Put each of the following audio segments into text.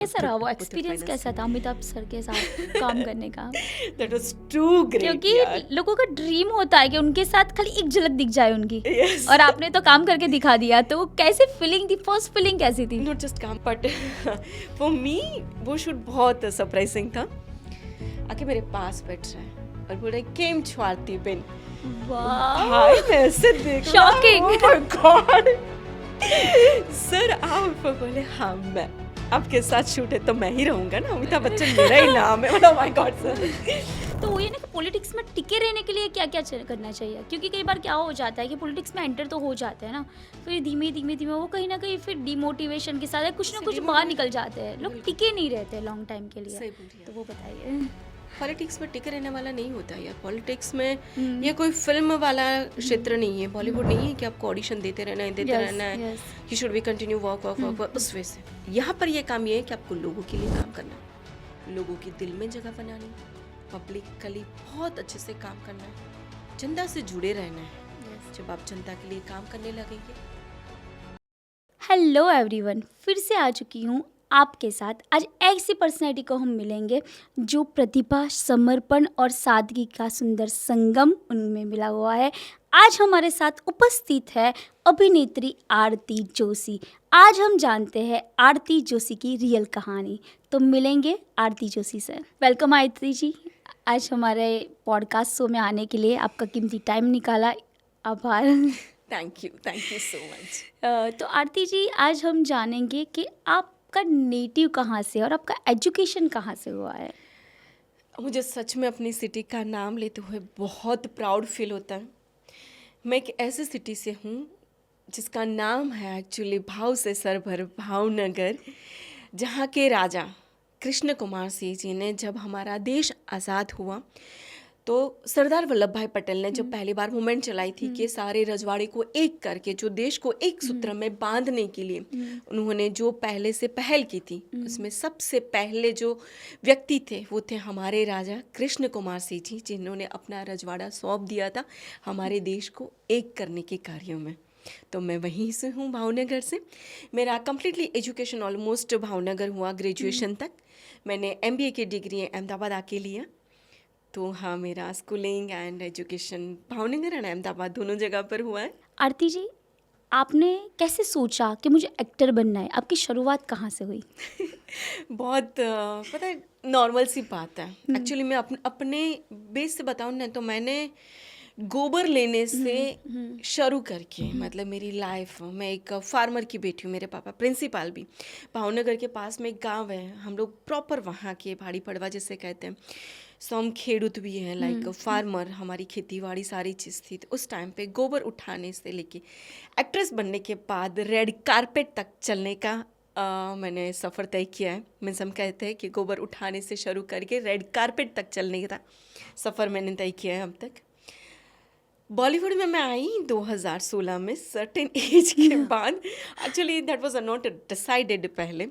कैसा रहा वो Hotel एक्सपीरियंस, Finance. कैसा था अमिताभ सर के साथ काम करने का? That was too great, क्योंकि यार. लोगों का ड्रीम होता है कि उनके साथ खाली एक झलक दिख जाए उनकी, Yes. और आपने तो काम करके दिखा दिया। तो वो कैसी फीलिंग थी, फर्स्ट फीलिंग कैसी थी? Not just काम, but for me वो शूट बहुत सरप्राइजिंग था. आके मेरे पास बैठ रहा है और बोल रहा है केम छो आरती बेन. वाह, भाई मैं ऐसे देख रहा हूँ, Shocking. oh my God. Sir आप बोले हाँ मैं आपके साथ शूट है तो मैं ही रहूंगा ना, अमिताभ बच्चन मेरा ही नाम है. मतलब माय गॉड सर. तो ये ना कि पॉलिटिक्स में टिके रहने के लिए क्या क्या करना चाहिए? क्योंकि कई बार क्या हो जाता है कि पॉलिटिक्स में एंटर तो हो जाते हैं ना, फिर धीमे धीमे धीमे वो कहीं ना कहीं फिर डिमोटिवेशन के साथ कुछ ना कुछ बाहर निकल जाते हैं, लोग टिके नहीं रहते लॉन्ग टाइम के लिए। सही बोल रही तो वो बताइए। पॉलिटिक्स में टिके रहने वाला नहीं होता यार. पॉलिटिक्स में ये कोई फिल्म वाला क्षेत्र नहीं है, बॉलीवुड नहीं है कि आपको ऑडिशन देते रहना है, देते रहना है. You should be continue work work work work. उस वे से यहाँ पर ये काम ये है कि आपको लोगों के लिए काम करना है, लोगों के दिल में जगह बनानी, पब्लिकली बहुत अच्छे से काम करना है, जनता से जुड़े रहना है. जब आप जनता के लिए काम करने लगेंगे. हेलो एवरीवन, फिर से आ चुकी हूँ आपके साथ। आज ऐसी पर्सनैलिटी को हम मिलेंगे जो प्रतिभा, समर्पण और सादगी का सुंदर संगम उनमें मिला हुआ है। आज हमारे साथ उपस्थित है अभिनेत्री आरती जोशी। आज हम जानते हैं आरती जोशी की रियल कहानी। तो मिलेंगे आरती जोशी से। वेलकम आरती जी, आज हमारे पॉडकास्ट शो में आने के लिए आपका कीमती टाइम निकाला, आभार। Thank you so much. तो आरती जी, आज हम जानेंगे कि आपका नेटिव कहाँ से और आपका एजुकेशन कहाँ से हुआ है? मुझे सच में अपनी सिटी का नाम लेते हुए बहुत प्राउड फील होता है. मैं एक ऐसी सिटी से हूँ जिसका नाम है एक्चुअली भाव से सरभर भावनगर, जहाँ के राजा कृष्ण कुमार सिंह जी ने जब हमारा देश आज़ाद हुआ तो सरदार वल्लभ भाई पटेल ने जब पहली बार मूवमेंट चलाई थी कि सारे रजवाड़े को एक करके जो देश को एक सूत्र में बांधने के लिए उन्होंने जो पहले से पहल की थी, उसमें सबसे पहले जो व्यक्ति थे वो थे हमारे राजा कृष्ण कुमार सिंह जी, जिन्होंने अपना रजवाड़ा सौंप दिया था हमारे देश को एक करने के कार्यों में. तो मैं वहीं से हूँ, भावनगर से. मेरा कम्प्लीटली एजुकेशन ऑलमोस्ट भावनगर हुआ, ग्रेजुएशन तक. मैंने MBA की डिग्री अहमदाबाद आके लिया. तो हाँ, मेरा schooling and education Bhavnagar and Ahmedabad दोनों जगह पर हुआ है. आरती जी, आपने कैसे सोचा कि मुझे एक्टर बनना है? आपकी शुरुआत कहाँ से हुई? बहुत पता है नॉर्मल सी बात है. एक्चुअली मैं अपने बेस से बताऊँ ना तो मैंने गोबर लेने से शुरू करके मतलब मेरी लाइफ, मैं एक फार्मर की बेटी हूँ, मेरे पापा प्रिंसिपल भी. भावनगर के पास में एक गांव है, हम लोग प्रॉपर वहाँ के भाड़ी पड़वा जिसे कहते हैं. सो हम खेडूत भी हैं, लाइक फार्मर, हमारी खेती बाड़ी सारी चीज़ थी. तो उस टाइम पे गोबर उठाने से लेके एक्ट्रेस बनने के बाद रेड कारपेट तक चलने का मैंने सफ़र तय किया है. मीन्स हम कहते हैं कि गोबर उठाने से शुरू करके रेड कारपेट तक चलने का सफ़र मैंने तय किया है अब तक. बॉलीवुड में मैं आई 2016 में सर्टेन एज के बाद. Actually that was not decided पहले,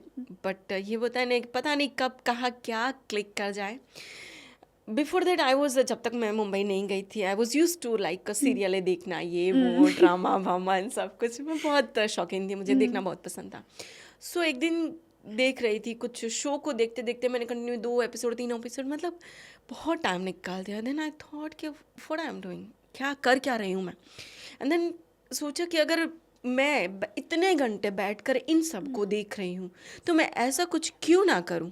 बट ये पता नहीं कब कहाँ क्या क्लिक कर जाए. बिफोर दैट आई वॉज, जब तक मैं मुंबई नहीं गई थी, I was use to like सीरियलें देखना, ये वो ड्रामा वामा इन सब कुछ. मैं बहुत शौकीन थी, मुझे देखना बहुत पसंद था. सो एक दिन देख रही थी कुछ शो को, देखते देखते मैंने कंटिन्यू 2 एपिसोड 3 एपिसोड मतलब बहुत टाइम निकाल दिया. देन आई थॉट कि व्हाट आई एम डूइंग, क्या रही हूँ मैं. एंड देन सोचा कि अगर मैं इतने घंटे बैठकर इन सब को देख रही हूँ तो मैं ऐसा कुछ क्यों ना करूँ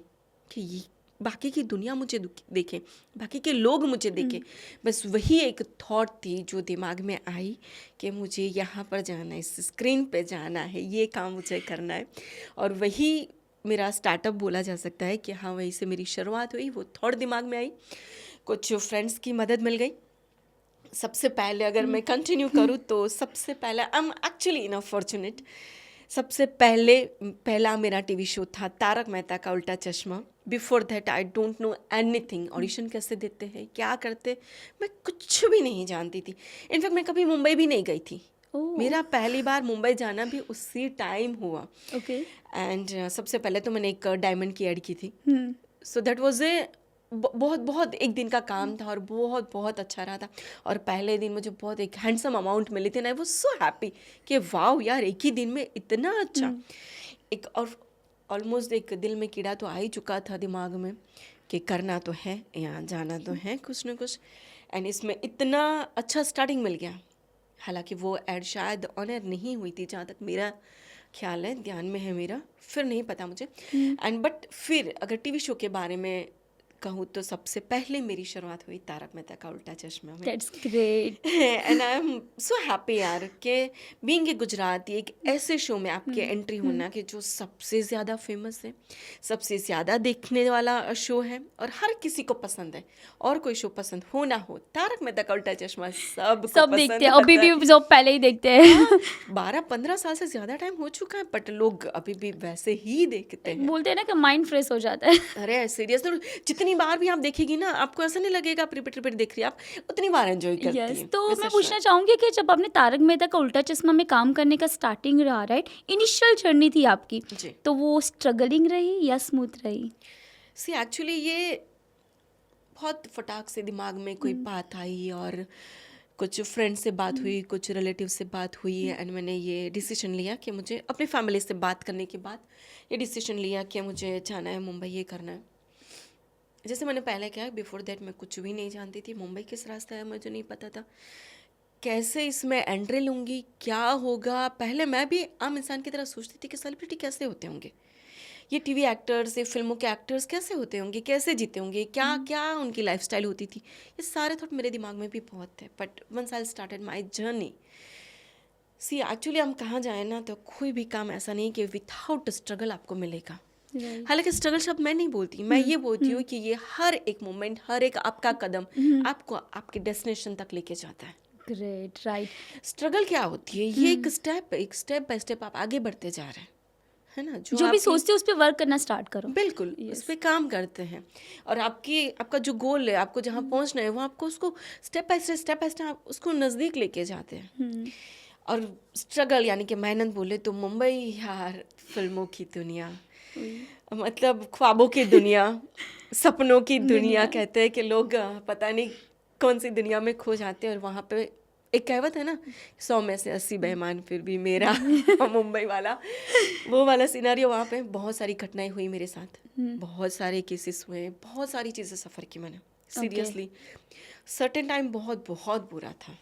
कि बाकी की दुनिया मुझे देखे, बाकी के लोग मुझे देखें. बस वही एक थॉट थी जो दिमाग में आई कि मुझे यहाँ पर जाना है, इस स्क्रीन पे जाना है, ये काम मुझे करना है. और वही मेरा स्टार्टअप बोला जा सकता है कि हाँ, वहीं से मेरी शुरुआत हुई. वो थॉट दिमाग में आई, कुछ फ्रेंड्स की मदद मिल गई. सबसे पहले अगर मैं कंटिन्यू करूँ तो सबसे पहले I am actually enough fortunate. सबसे पहला मेरा टीवी शो था तारक मेहता का उल्टा चश्मा. Before that I don't know anything. Audition कैसे देते हैं, क्या करते, मैं कुछ भी नहीं जानती थी. इनफैक्ट मैं कभी मुंबई भी नहीं गई थी. मेरा पहली बार मुंबई जाना भी उसी टाइम हुआ. ओके. एंड सबसे पहले तो मैंने एक डायमंड की ऐड की थी. सो दैट वॉज ए बहुत एक दिन का काम था और बहुत अच्छा रहा था. और पहले दिन मुझे बहुत एक हैंडसम अमाउंट मिली थी. आई वाज सो हैप्पी कि वाओ यार, एक ही दिन में इतना अच्छा. एक और ऑलमोस्ट एक दिल में कीड़ा तो आ ही चुका था दिमाग में कि करना तो है, यहाँ जाना तो है कुछ ना कुछ। एंड इसमें इतना अच्छा स्टार्टिंग मिल गया। हालांकि वो ऐड शायद ऑनर नहीं हुई थी, जहाँ तक मेरा ख्याल है, ध्यान में है मेरा, फिर नहीं पता मुझे। एंड बट फिर अगर टीवी शो के बारे में कहूँ तो सबसे पहले मेरी शुरुआत हुई तारक मेहता का उल्टा चश्मा में। That's great. And I am so happy यार कि बीइंग ए गुजराती एक ऐसे शो में आपके एंट्री होना कि जो सबसे ज़्यादा फेमस है, सबसे ज़्यादा देखने वाला शो है और हर किसी को पसंद है। और कोई शो पसंद हो ना हो, तारक मेहता का उल्टा चश्मा सबको सब पसंद देखते हैं, अभी आता है। भी सब पहले ही देखते हैं। 12-15 साल से ज़्यादा टाइम हो चुका है, बट लोग अभी भी वैसे ही देखते हैं। बोलते हैं ना कि माइंड फ्रेश हो जाता है। अरे सीरियस, तो जितनी बार भी आप देखेगी ना, आपको ऐसा नहीं लगेगा आप रिपीट रिपीट देख रही है, आप उतनी बार एंजॉय करती यस, हैं। तो वैसे मैं पूछना चाहूंगी कि जब आपने तारक मेहता का उल्टा चश्मा में काम करने का स्टार्टिंग रहा, राइट, इनिशियल जर्नी थी आपकी, जी तो वो स्ट्रगलिंग रही या स्मूथ रही? सी एक्चुअली ये बहुत फटाक से दिमाग में कोई बात आई और कुछ फ्रेंड से बात हुई, कुछ रिलेटिव से बात हुई, एंड मैंने ये डिसीजन लिया कि मुझे अपने फैमिली से बात करने के बाद ये डिसीजन लिया कि मुझे जाना है मुंबई, ये करना है। जैसे मैंने पहले कहा, बिफोर दैट मैं कुछ भी नहीं जानती थी, मुंबई किस रास्ता है मुझे नहीं पता था, कैसे इसमें एंट्री लूँगी, क्या होगा। पहले मैं भी आम इंसान की तरह सोचती थी कि सेलिब्रिटी कैसे होते होंगे, ये टीवी एक्टर्स, ये फिल्मों के एक्टर्स कैसे होते होंगे, कैसे जीते होंगे, क्या क्या उनकी लाइफस्टाइल होती थी। ये सारे थॉट मेरे दिमाग में भी बहुत थे। But once I started my journey, see actually हम कहाँ जाए ना, तो कोई भी काम ऐसा नहीं कि विदाउट स्ट्रगल आपको मिलेगा। हालांकि स्ट्रगल शब्द मैं नहीं बोलती, मैं ये बोलती हूँ कि ये हर एक मोमेंट, हर एक आपका कदम आपको आपके डेस्टिनेशन तक लेके जाता है। Great, right. स्ट्रगल क्या होती है, ये एक स्टेप बाय स्टेप आप आगे बढ़ते जा रहे हैं, है ना। जो भी आपकी- सोचते हो उस पर वर्क करना स्टार्ट करो। बिल्कुल उस पर काम करते हैं, और आपका जो गोल है, आपको जहाँ पहुँचना है, वो आपको उसको स्टेप बाय स्टेप आप उसको नज़दीक लेके जाते हैं। और स्ट्रगल यानी कि मेहनत बोले तो मुंबई यार, फिल्मों की दुनिया, मतलब ख्वाबों की दुनिया, सपनों की दुनिया कहते हैं कि लोग पता नहीं कौन सी दुनिया में खो जाते हैं। और वहाँ पे एक कहावत है ना, 100 में से 80 बेईमान, फिर भी मेरा मुंबई वाला, वो वाला सिनारियो। वहाँ पे बहुत सारी घटनाएं हुई मेरे साथ, बहुत सारे केसेस हुए, बहुत सारी चीज़ें सफ़र की मैंने, सीरियसली। सर्टेन टाइम बहुत बहुत बुरा था।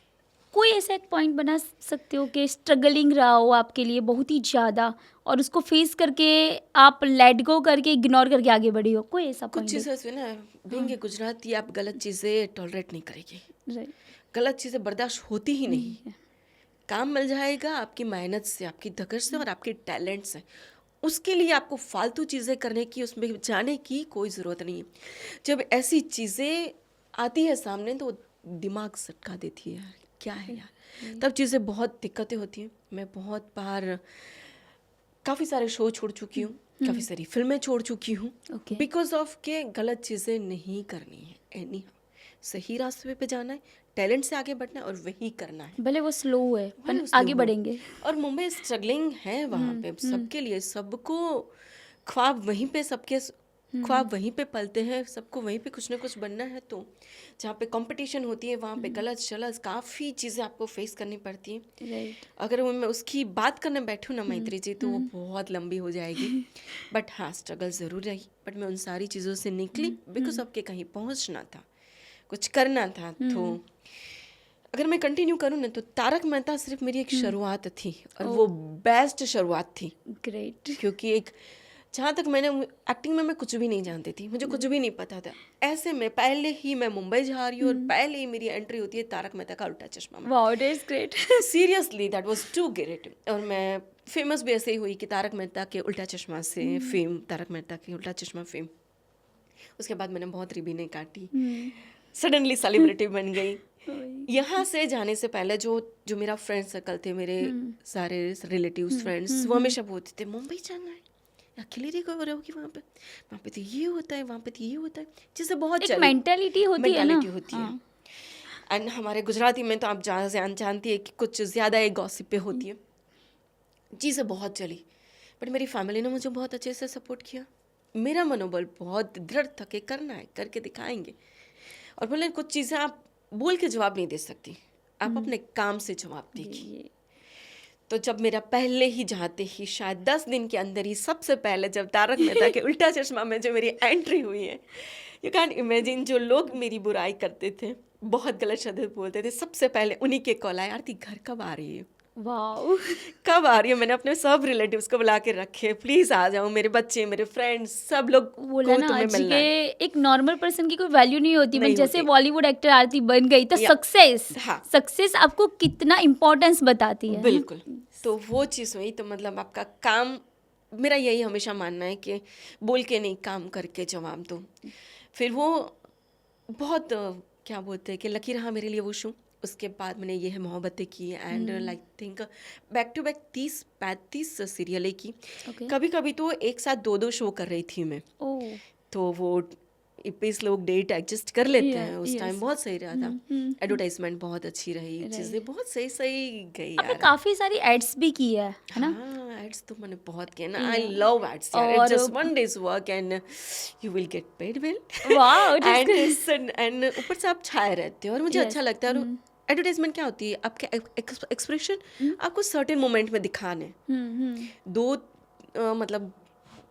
कोई ऐसा एक पॉइंट बना सकते हो कि स्ट्रगलिंग रहा हो आपके लिए बहुत ही ज़्यादा, और उसको फेस करके आप लेट गो करके, इग्नोर करके आगे बढ़ी हो? कोई ऐसा कुछ पॉइंट? चीज़ें ऐसे ना, बीइंग गुजराती, आप गलत चीज़ें टॉलरेट नहीं करेगी, राइट। गलत चीज़ें बर्दाश्त होती ही नहीं। काम मिल जाएगा आपकी मेहनत से, आपकी धगश से और आपके टैलेंट से। उसके लिए आपको फालतू चीज़ें करने की, उसमें जाने की कोई ज़रूरत नहीं है। जब ऐसी चीज़ें आती है सामने तो दिमाग सटका देती है, यार क्या है यार, तब चीज़ें बहुत दिक्कतें होती हैं। मैं बहुत बार काफ़ी सारे शो छोड़ चुकी हूँ, काफ़ी सारी फिल्में छोड़ चुकी हूँ, Okay. बिकॉज ऑफ के गलत चीज़ें नहीं करनी है। एनी सही रास्ते पे जाना है, टैलेंट से आगे बढ़ना है और वही करना है, भले वो स्लो है भले पर वो slow आगे हो। बढ़ेंगे। और मुंबई स्ट्रगलिंग है वहाँ पे सबके लिए, सबको ख्वाब वहीं पे, सबके ख्वाब वहीं पे पलते हैं, सबको वहीं पे कुछ ना कुछ बनना है। तो जहाँ पे कंपटीशन होती है, वहाँ पे गलत शलत काफ़ी चीज़ें आपको फेस करनी पड़ती हैं। राइट। अगर मैं उसकी बात करने बैठूँ ना मैत्री जी, तो वो बहुत लंबी हो जाएगी। बट हाँ, स्ट्रगल ज़रूर रही, बट मैं उन सारी चीज़ों से निकली बिकॉज अब के कहीं पहुँचना था, कुछ करना था। तो अगर मैं कंटिन्यू करूँ ना, तो तारक मेहता सिर्फ मेरी एक शुरुआत थी, और वो बेस्ट शुरुआत थी। ग्रेट। क्योंकि एक, जहाँ तक मैंने एक्टिंग में मैं कुछ भी नहीं जानती थी, मुझे कुछ भी नहीं पता था। ऐसे में पहले ही मैं मुंबई जा रही हूँ और पहले ही मेरी एंट्री होती है तारक मेहता का उल्टा चश्मा में। Wow, that's great. Seriously that was too great. और मैं फेमस भी ऐसे ही हुई कि तारक मेहता के उल्टा चश्मा से फेम, तारक मेहता के उल्टा चश्मा फेम। उसके बाद मैंने बहुत रिबीनें काटी, सडनली सेलिब्रिटी बन गई। यहाँ से जाने से पहले जो मेरा फ्रेंड सर्कल थे, मेरे सारे रिलेटिव्स, फ्रेंड्स, वो हमेशा बोलते थे मुंबई जाना है, अकेली रिकवर होगी वहाँ पे तो ये होता है, वहाँ पे तो ये होता है, जिससे बहुत एक मेंटालिटी होती है ना। मेंटालिटी होती है। एंड हमारे गुजराती में तो आप जानती है कि कुछ ज़्यादा एक गॉसिप पे होती है, चीज़ें बहुत चली। बट मेरी फैमिली ने मुझे बहुत अच्छे से सपोर्ट किया, मेरा मनोबल बहुत दृढ़ था कि करना है, करके दिखाएंगे। और बोले कुछ चीज़ें आप बोल के जवाब नहीं दे सकती, आप अपने काम से जवाब दीजिए। तो जब मेरा पहले ही जाते ही शायद 10 दिन के अंदर ही सबसे पहले जब तारक मेहता के उल्टा चश्मा में जो मेरी एंट्री हुई है, यू कैन इमेजिन, जो लोग मेरी बुराई करते थे, बहुत गलत शब्द बोलते थे, सबसे पहले उन्हीं के कॉल आए, आरती घर कब आ रही है, वाओ। कब आ रही है। मैंने अपने सब रिलेटिव्स को बुला के रखे, प्लीज आ जाओ, मेरे बच्चे, मेरे फ्रेंड्स, सब लोग बोला को ना तुम्हें आज मिलना के है। एक नॉर्मल पर्सन की कोई वैल्यू नहीं होती, नहीं मतलब जैसे होती। बॉलीवुड एक्टर आरती बन गई तो या- सक्सेस, हाँ। सक्सेस आपको कितना इम्पोर्टेंस बताती है। बिल्कुल। तो वो चीज़ हुई, तो मतलब आपका काम, मेरा यही हमेशा मानना है कि बोल के नहीं, काम करके जवाब दो। फिर वो बहुत क्या बोलते हैं कि लकी रहा मेरे लिए वो शो। उसके बाद मैंने ये है मोहब्बतें की, and like think back to back 30-35 सीरियलें की। ओके। कभी कभी तो एक साथ 2-2 शो कर रही थी मैं। ओ। तो वो इस लोग डेट एडजस्ट कर लेते Yeah, हैं, उस टाइम yes. बहुत सही रहा था। एडवर्टाइजमेंट बहुत अच्छी रही, चीज़ें बहुत सही सही गई आपने यार। काफी सारी एड्स भी की है ना? हाँ, एड्स तो मैंने बहुत किए ना। Yeah. आई लव एड्स यार। और it's just one days work and you will get paid well. Wow, it is and good. And ऊपर से आप छाए रहते हो, और मुझे Yes. अच्छा लगता है। और एडवर्टाइजमेंट क्या होती है, आपके एक्सप्रेशन आपको सर्टेन मोमेंट में दिखाने। दो मतलब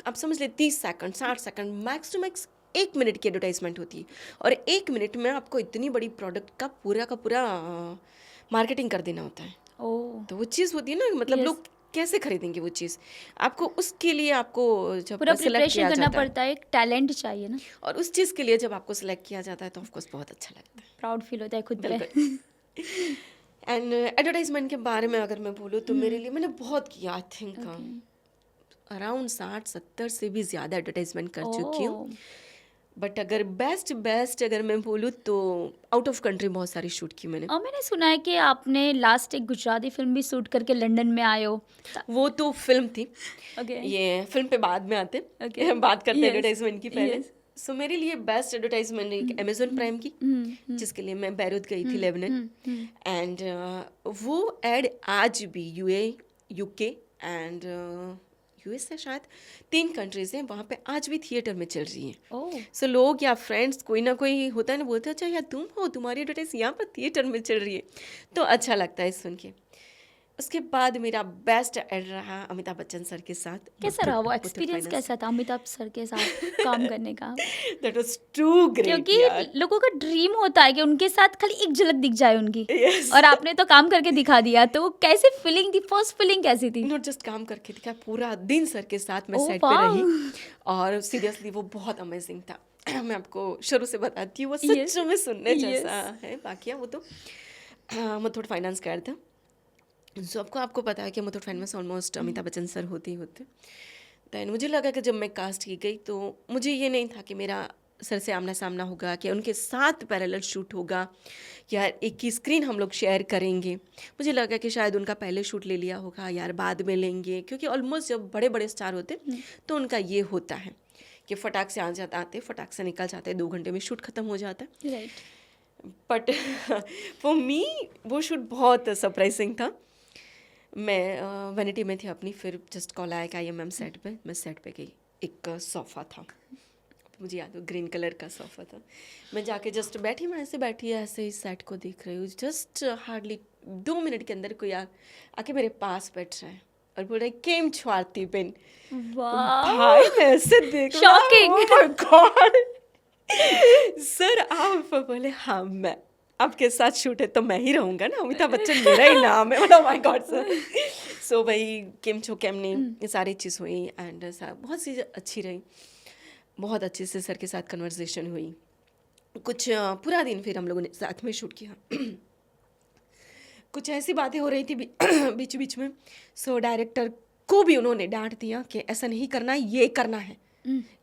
आप समझ ले 30 second, 60 second, max to max 1 minute की एडवर्टाइजमेंट होती है, और 1 मिनट में आपको इतनी बड़ी प्रोडक्ट का पूरा मार्केटिंग कर देना होता है। ओ, तो वो चीज़ होती है ना, मतलब Yes. लोग कैसे खरीदेंगे वो चीज़, आपको उसके लिए आपको जब पूरा सेलेक्ट प्रिपरेशन किया करना जाता है, पड़ता है, एक टैलेंट चाहिए ना। और उस चीज़ के लिए जब आपको सेलेक्ट किया जाता है तो ऑफकोर्स बहुत अच्छा लगता है। प्राउड फील होता है खुद पे। बिल्कुल। एंड एडवर्टाइजमेंट के बारे में अगर मैं बोलूँ तो मेरे लिए मैंने बहुत किया, आई थिंक अराउंड 60-70 से भी ज़्यादा एडवर्टाइजमेंट कर चुकी हूँ। बट अगर बेस्ट अगर मैं बोलूँ तो आउट ऑफ कंट्री बहुत सारी शूट की मैंने। और मैंने सुना है कि आपने लास्ट एक गुजराती फिल्म भी शूट करके लंदन में आए हो। वो तो फिल्म थी, ओके। ये फिल्म पे बाद में आते Okay. बात करते हैं Yes. एडवर्टाइजमेंट की पहले। Yes. सो मेरे लिए बेस्ट एडवर्टाइजमेंट एक अमेजोन प्राइम की, जिसके लिए मैं बैरूत गई थी, लेबनान। एंड वो एड आज भी यूके एंड यूएस से शायद 3 कंट्रीज हैं, वहाँ पे आज भी थिएटर में चल रही है। ओह, सो लोग या फ्रेंड्स कोई ना कोई होता है ना, बोलते हैं अच्छा यार तुम हो, तुम्हारी एडवर्टाइज यहाँ पर थिएटर में चल रही है, तो अच्छा लगता है सुन के। उसके बाद मेरा बेस्ट एड रहा अमिताभ बच्चन सर के साथ। कैसा रहा वो एक्सपीरियंस, कैसा था अमिताभ सर के साथ काम करने का? दैट वाज टू ग्रेट क्योंकि यार। लोगों का ड्रीम होता है कि उनके साथ खाली एक झलक दिख जाए उनकी, Yes. और आपने तो काम करके दिखा दिया। तो वो कैसी फीलिंग थी, फर्स्ट फीलिंग कैसी थी? नॉट जस्ट काम करके दिखा, पूरा दिन सर के साथ मैं Oh, सेट पे wow. रही, और सीरियसली वो बहुत अमेजिंग था। मैं आपको शुरू से बताती हूँ, वो Yes. सच में सुनने Yes. जैसा है। बाकी वो तो मुथूट फाइनेंस का था। सो आपको पता है कि Muthoot finance almost Amitabh Bachchan sir होते ही होते। दैन मुझे लगा कि जब मैं कास्ट की गई तो मुझे ये नहीं था कि मेरा सर से आमना सामना होगा, कि उनके साथ पैरेलल शूट होगा, या एक ही स्क्रीन हम लोग शेयर करेंगे। मुझे लगा कि शायद उनका पहले शूट ले लिया होगा, यार बाद में लेंगे, क्योंकि ऑलमोस्ट जब बड़े बड़े स्टार होते तो उनका ये होता है कि फटाक से आते फटाक से निकल जाते, 2 घंटे में शूट ख़त्म हो जाता है। राइट। बट फॉर मी वो शूट बहुत सरप्राइजिंग था। मैं वैनिटी में थी अपनी, फिर जस्ट कॉल आया कि आई एम सेट पे। मैं सेट पे गई, एक सोफ़ा था, मुझे याद हो ग्रीन कलर का सोफ़ा था। मैं जाके जस्ट बैठी, मैं ऐसे बैठी ऐसे ही सेट को देख रही हूँ। जस्ट हार्डली 2 मिनट के अंदर कोई आके मेरे पास बैठ रहा है और बोल रहा है केम छो आरती बेन। वाह, भाई मैं ऐसे देख रहा हूँ, Shocking. oh my God. Sir आप बोले हाँ मैं आपके साथ शूट है तो मैं ही रहूँगा ना, अमिताभ बच्चन मेरा ही नाम है। मतलब माय गॉड सर। सो भाई केम छो केम ने ये सारी चीज़ हुई, एंड बहुत सी अच्छी रही, बहुत अच्छे से सर के साथ कन्वर्सेशन हुई। कुछ पूरा दिन फिर हम लोगों ने साथ में शूट किया। कुछ ऐसी बातें हो रही थी बीच बीच में। सो डायरेक्टर को भी उन्होंने डांट दिया कि ऐसा नहीं करना है, ये करना है,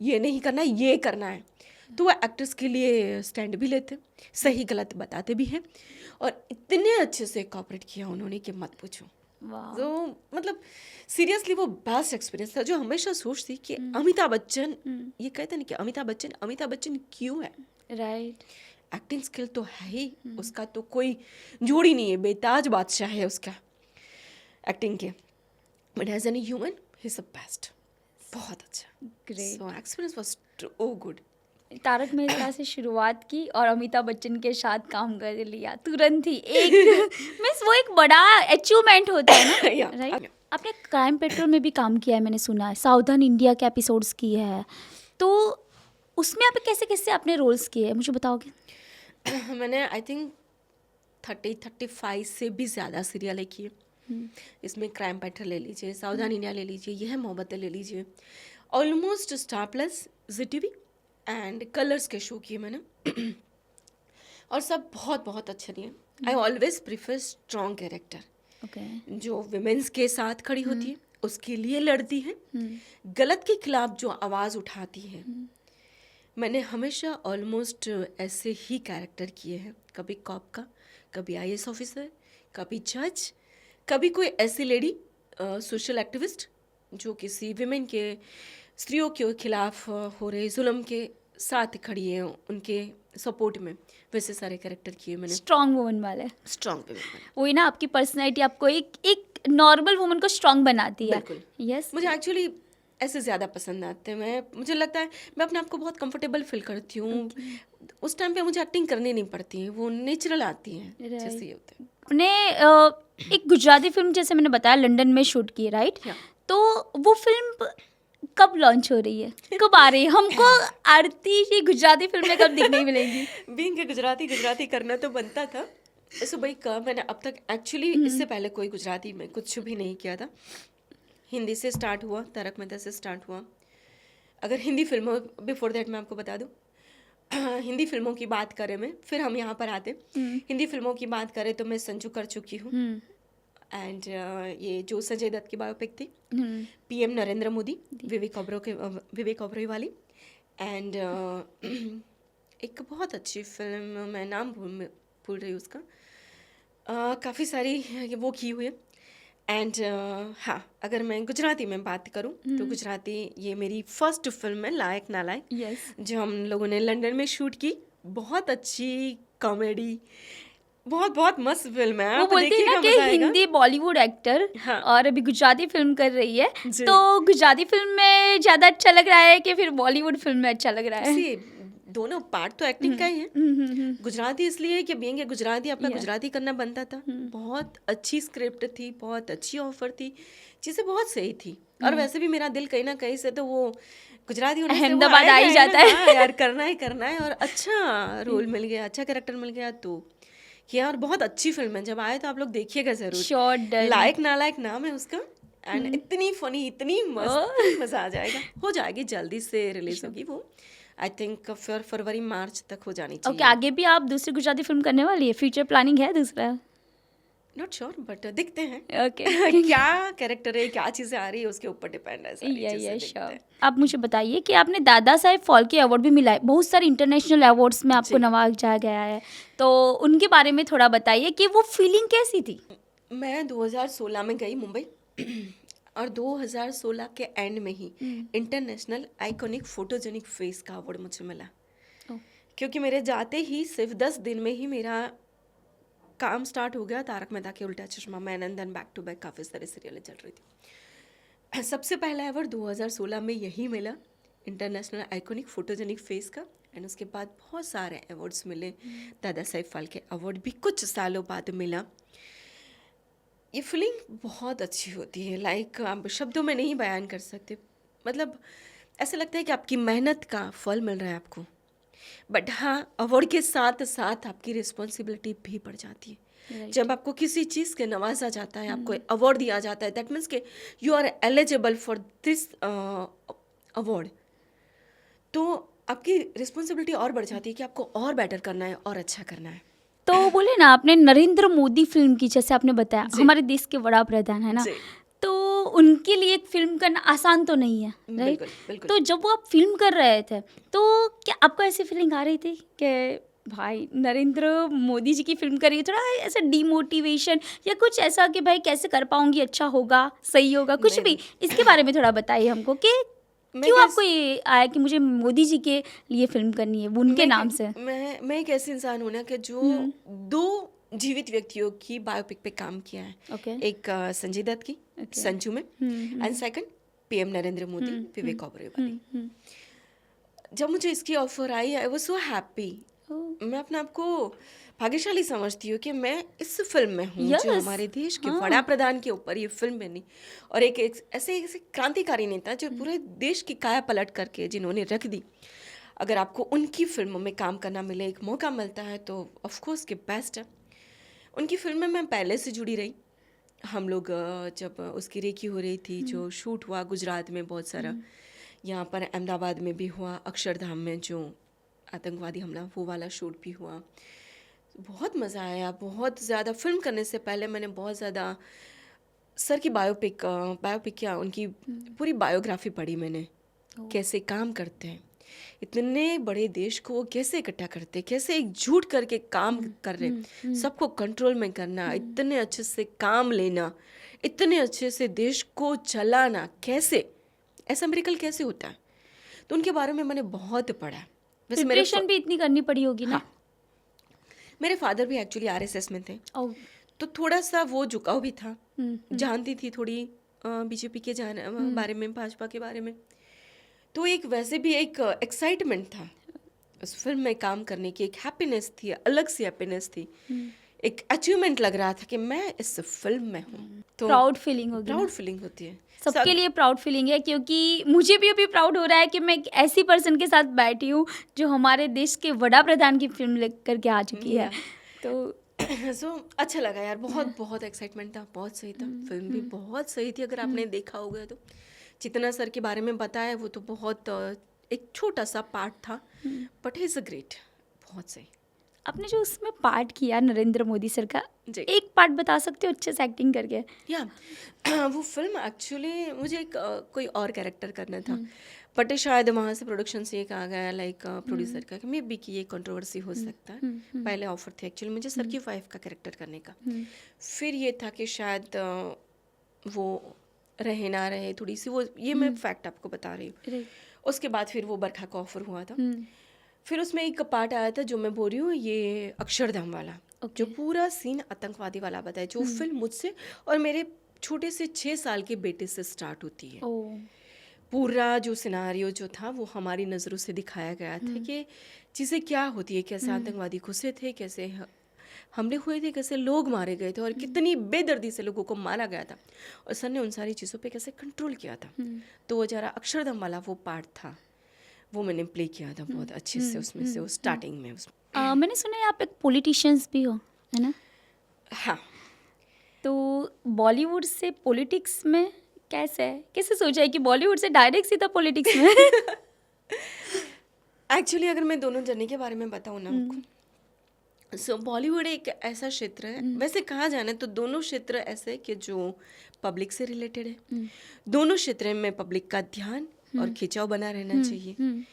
ये नहीं करना है, ये करना है। तो वो एक्टर्स के लिए स्टैंड भी लेते, सही गलत बताते भी हैं, और इतने अच्छे से कोऑपरेट किया उन्होंने कि मत पूछो। वाह, तो मतलब सीरियसली वो बेस्ट एक्सपीरियंस था। जो हमेशा सोचती कि अमिताभ बच्चन, ये कहते हैं कि अमिताभ बच्चन क्यों है, राइट। एक्टिंग स्किल तो है ही, उसका तो कोई जोड़ ही नहीं है, बेताज बादशाह है उसका एक्टिंग के। But as an human he is the best, बहुत अच्छा। Great. So experience was so good. Taarak Mehta से शुरुआत की और अमिताभ बच्चन के साथ काम कर लिया तुरंत ही। एक मीन्स वो एक बड़ा अचीवमेंट होता है ना, Yeah. राइट? आपने क्राइम पेट्रोल में भी काम किया है, मैंने सुना है, सावधान इंडिया के एपिसोड्स किए हैं, तो उसमें आप कैसे कैसे आपने रोल्स किए हैं, मुझे बताओगे? मैंने आई थिंक 35 से भी ज़्यादा सीरियल किए। इसमें क्राइम पेट्रोल ले लीजिए, सावधान इंडिया ले लीजिए, यह मोहब्बतें ले लीजिए, almost Star Plus, Zee TV and Colors के शो किए मैंने। और सब बहुत बहुत अच्छे दिए। I always prefer strong character, okay. जो विमेंस के साथ खड़ी होती है, उसके लिए लड़ती है, गलत के खिलाफ जो आवाज़ उठाती है। मैंने हमेशा ऑलमोस्ट ऐसे ही कैरेक्टर किए हैं, कभी कॉप का, कभी आईएएस ऑफिसर, कभी जज, कभी कोई ऐसी लेडी सोशल एक्टिविस्ट जो किसी विमेन के, स्त्रियों के खिलाफ हो रहे जुल्म के साथ खड़ी है, उनके सपोर्ट में। वैसे सारे कैरेक्टर किए मैंने, स्ट्रॉन्ग वुमन वाले। Strong women. वही ना, आपकी पर्सनैलिटी आपको एक नॉर्मल वुमन को स्ट्रॉन्ग बनाती है। बिल्कुल। यस। मुझे एक्चुअली ऐसे ज़्यादा पसंद आते हैं। मुझे लगता है मैं अपने आप को बहुत कंफर्टेबल फील करती हूँ। उस टाइम पे मुझे एक्टिंग करनी नहीं पड़ती है, वो नेचुरल आती है, जैसे ये होता है। आपने एक गुजराती फिल्म, जैसे मैंने बताया, लंदन में शूट की, राइट? Yeah. तो वो फिल्म कब लॉन्च हो रही है, कब आ रही है? हमको आरती की गुजराती फिल्में कब दिखने मिलेंगी? बीइंग के गुजराती करना तो बनता था। सो भाई मैंने अब तक एक्चुअली इससे पहले कोई गुजराती में कुछ भी नहीं किया था। हिंदी से स्टार्ट हुआ, तारक मेहता से स्टार्ट हुआ। अगर हिंदी फिल्मों, बिफोर दैट मैं आपको बता दूं, हिंदी फिल्मों की बात करें मैं, फिर हम यहाँ पर आते। हिंदी फिल्मों की बात करें तो मैं संजू कर चुकी हूँ, एंड ये जो संजय दत्त की बायोपिक थी, पीएम नरेंद्र मोदी, विवेक ओबरॉय वाली, एंड एक बहुत अच्छी फिल्म, मैं नाम भूल रही हूँ उसका, काफ़ी सारी वो की हुई है। एंड हाँ, अगर मैं गुजराती में बात करूँ तो गुजराती ये मेरी फर्स्ट फिल्म है, लायक नालायक, यस। जो हम लोगों ने लंदन में शूट की। बहुत अच्छी कॉमेडी, बहुत बहुत मस्त फिल्म है। वो आप बोलते हैं देखिएगा, ना कि मजा आएगा। हिंदी बॉलीवुड एक्टर, हाँ। और अभी गुजराती फिल्म कर रही है, जी। तो गुजराती फिल्म में ज्यादा अच्छा लग रहा है कि फिर बॉलीवुड फिल्म में अच्छा लग रहा है? See, दोनों पार्ट तो एक्टिंग का ही है। गुजराती इसलिए है कि बीइंग ए गुजराती अपना गुजराती करना बनता था। बहुत अच्छी स्क्रिप्ट थी, बहुत अच्छी ऑफर थी, चीज़ें बहुत सही थी। और वैसे भी मेरा दिल कहीं ना कहीं से तो वो गुजराती होने से वो अहमदाबाद आ ही आएगा जाता ना। है। हाँ यार, करना है और अच्छा रोल मिल गया, अच्छा कैरेक्टर मिल गया तो किया। और बहुत अच्छी फिल्म है, जब आए तो आप लोग देखिएगा जरूर। Sure, done. लायक नालायक नाम है उसका, एंड इतनी फनी, इतनी मस्त, मजा आ जाएगा। हो जाएगी, जल्दी से रिलीज होगी वो। आई थिंक फरवरी मार्च तक हो जानी चाहिए। ओके, आगे भी आप दूसरी गुजराती फिल्म करने वाली है? फ्यूचर प्लानिंग है दूसरा? नॉट श्योर, बट देखते हैं। ओके। क्या कैरेक्टर है, क्या चीजें आ रही है, उसके ऊपर डिपेंड है सारी चीजें, देखते श्योर। हैं। आप मुझे बताइए कि आपने दादा साहेब फाल्के अवार्ड भी मिला है, बहुत सारे इंटरनेशनल अवार्ड्स में आपको नवाजा गया है, तो उनके बारे में थोड़ा बताइए कि वो फीलिंग कैसी थी? मैं 2016 में गई मुंबई, और 2016 के एंड में ही इंटरनेशनल आइकॉनिक फोटोजेनिक फेस का अवार्ड मुझे मिला। क्योंकि मेरे जाते ही सिर्फ 10 दिन में ही मेरा काम स्टार्ट हो गया। तारक मेहता के Ooltah Chashmah, man and then back to back काफ़ी सारी सीरियलें चल रही थी। सबसे पहला अवार्ड 2016 में यही मिला, इंटरनेशनल आइकॉनिक फोटोजेनिक फेस का। एंड उसके बाद बहुत सारे अवार्ड्स मिले। दादा साहेब फाल्के अवार्ड भी कुछ सालों बाद मिला। ये फीलिंग बहुत अच्छी होती है, लाइक आप शब्दों में नहीं बयान कर सकते। मतलब ऐसा लगता है कि आपकी मेहनत का फल मिल रहा है आपको। बट हाँ, अवार्ड के साथ साथ आपकी रिस्पॉन्सिबिलिटी भी बढ़ जाती है। जब आपको किसी चीज़ के नवाजा जाता है, आपको अवार्ड दिया जाता है, दैट मीन्स के you are eligible for this award, तो आपकी रिस्पॉन्सिबिलिटी और बढ़ जाती है कि आपको और बेटर करना है और अच्छा करना है। तो बोले ना, आपने नरेंद्र मोदी फिल्म की, जैसे आपने बताया, हमारे देश के बड़ा प्रधान है ना, तो उनके लिए एक फिल्म करना आसान तो नहीं है, राइट? बिल्कुल, बिल्कुल। तो जब वो आप फिल्म कर रहे थे, तो क्या आपको ऐसी फीलिंग आ रही थी कि भाई नरेंद्र मोदी जी की फिल्म करिए, थोड़ा ऐसा डीमोटिवेशन या कुछ ऐसा कि भाई कैसे कर पाऊंगी, अच्छा होगा, सही होगा, कुछ भी इसके बारे में थोड़ा बताइए हमको कि क्यों आपको ये आया कि मुझे मोदी जी के लिए फिल्म करनी है, वो उनके नाम से? मैं एक ऐसी इंसान हूँ ना कि जो 2 जीवित व्यक्तियों की बायोपिक पे काम किया है। Okay. एक संजय दत्त की, संजू में, and second PM Narendra Modi, Vivek Oberoi वाली। जब मुझे इसकी ऑफर आई I was so happy. Oh, मैं अपने आप को भाग्यशाली समझती हूँ कि मैं इस फिल्म में हूँ जो यस, हमारे देश के हाँ, बड़ा प्रधान के ऊपर ये फिल्म बनी, और एक ऐसे ऐसे क्रांतिकारी नेता जो पूरे देश की काया पलट करके जिन्होंने रख दी। अगर आपको उनकी फिल्मों में काम करना मिले, एक मौका मिलता है, तो ऑफ कोर्स के बेस्ट है। उनकी फिल्म में मैं पहले से जुड़ी रही। हम लोग जब उसकी रेकी हो रही थी, जो शूट हुआ गुजरात में बहुत सारा, यहाँ पर अहमदाबाद में भी हुआ, अक्षरधाम में जो आतंकवादी हमला वो वाला शूट भी हुआ। बहुत मज़ा आया, बहुत ज़्यादा। फिल्म करने से पहले मैंने बहुत ज़्यादा सर की बायोपिक क्या उनकी पूरी बायोग्राफी पढ़ी मैंने, कैसे काम करते हैं, इतने बड़े देश को वो कैसे इकट्ठा करते हैं, कैसे एकजुट करके काम कर रहे, सबको कंट्रोल में करना, इतने अच्छे से काम लेना, इतने अच्छे से देश को चलाना, कैसे ऐसा मिरेकल कैसे होता है। तो उनके बारे में मैंने बहुत पढ़ा है। वैसे प्रिपरेशन भी इतनी करनी पड़ी होगी ना। मेरे फादर भी एक्चुअली आरएसएस में थे, ओह, तो थोड़ा सा वो झुकाव भी था। हम्म, जानती थी थोड़ी बीजेपी के बारे में, भाजपा के बारे में। तो एक वैसे भी एक एक्साइटमेंट था उस फिल्म में काम करने की, एक हैप्पीनेस थी, अलग सी हैप्पीनेस थी, एक अचीवमेंट लग रहा था कि मैं इस फिल्म में हूँ। तो प्राउड फीलिंग होगी ना। प्राउड फीलिंग होती है सबके लिए प्राउड फीलिंग है, क्योंकि मुझे भी अभी प्राउड हो रहा है कि मैं एक ऐसी पर्सन के साथ बैठी हूँ जो हमारे देश के वड़ा प्रधान की फिल्म लेकर के आ चुकी है। तो सो अच्छा लगा यार, बहुत बहुत एक्साइटमेंट था, बहुत सही था। फिल्म भी बहुत सही थी, अगर आपने देखा होगा तो। जितना सर के बारे में बताया वो तो बहुत एक छोटा सा पार्ट था, बट इज अ ग्रेट, बहुत सही। आपने जो उसमें पार्ट किया नरेंद्र मोदी सर का, जी। एक पार्ट बता सकते हो अच्छे से एक्टिंग करके? या वो फिल्म एक्चुअली मुझे एक कोई और कैरेक्टर करना था, बट शायद वहाँ से प्रोडक्शन से ये कहा गया, लाइक प्रोड्यूसर का, कि मे बी कि ये कंट्रोवर्सी हो सकता है। पहले ऑफर थी एक्चुअली मुझे सर की वाइफ का कैरेक्टर करने का। फिर ये था कि शायद वो रहे ना रहे, थोड़ी सी वो, ये मैं फैक्ट आपको बता रही हूँ। उसके बाद फिर वो बरखा का ऑफर हुआ था। फिर उसमें एक पार्ट आया था जो मैं बोल रही हूँ, ये अक्षरधाम वाला, जो पूरा सीन आतंकवादी वाला बताया, जो फिल्म मुझसे और मेरे छोटे से 6 साल के बेटे से स्टार्ट होती है। ओह, पूरा जो सिनारियो जो था वो हमारी नज़रों से दिखाया गया था कि चीज़ें क्या होती है, कैसे आतंकवादी घुसे थे, कैसे हमले हुए थे, कैसे लोग मारे गए थे, और कितनी बेदर्दी से लोगों को मारा गया था, और सर ने उन सारी चीज़ों पे कैसे कंट्रोल किया था। तो वो जरा अक्षरधाम वाला वो पार्ट था, वो मैंने प्ले किया था बहुत अच्छे से उसमें से, वो स्टार्टिंग में उसमें। मैंने सुना है आप एक पॉलिटिशियंस भी हो, है ना? हाँ, तो बॉलीवुड से पॉलिटिक्स में कैसे सोचा है कि बॉलीवुड से डायरेक्ट सीधा पॉलिटिक्स में? एक्चुअली अगर मैं दोनों जर्नी के बारे में बताऊँ ना आपको, सो बॉलीवुड एक ऐसा क्षेत्र है, वैसे कहा जाए ना तो दोनों क्षेत्र ऐसे कि जो पब्लिक से रिलेटेड है। दोनों क्षेत्र में पब्लिक का ध्यान और खिंचाव बना रहना चाहिए।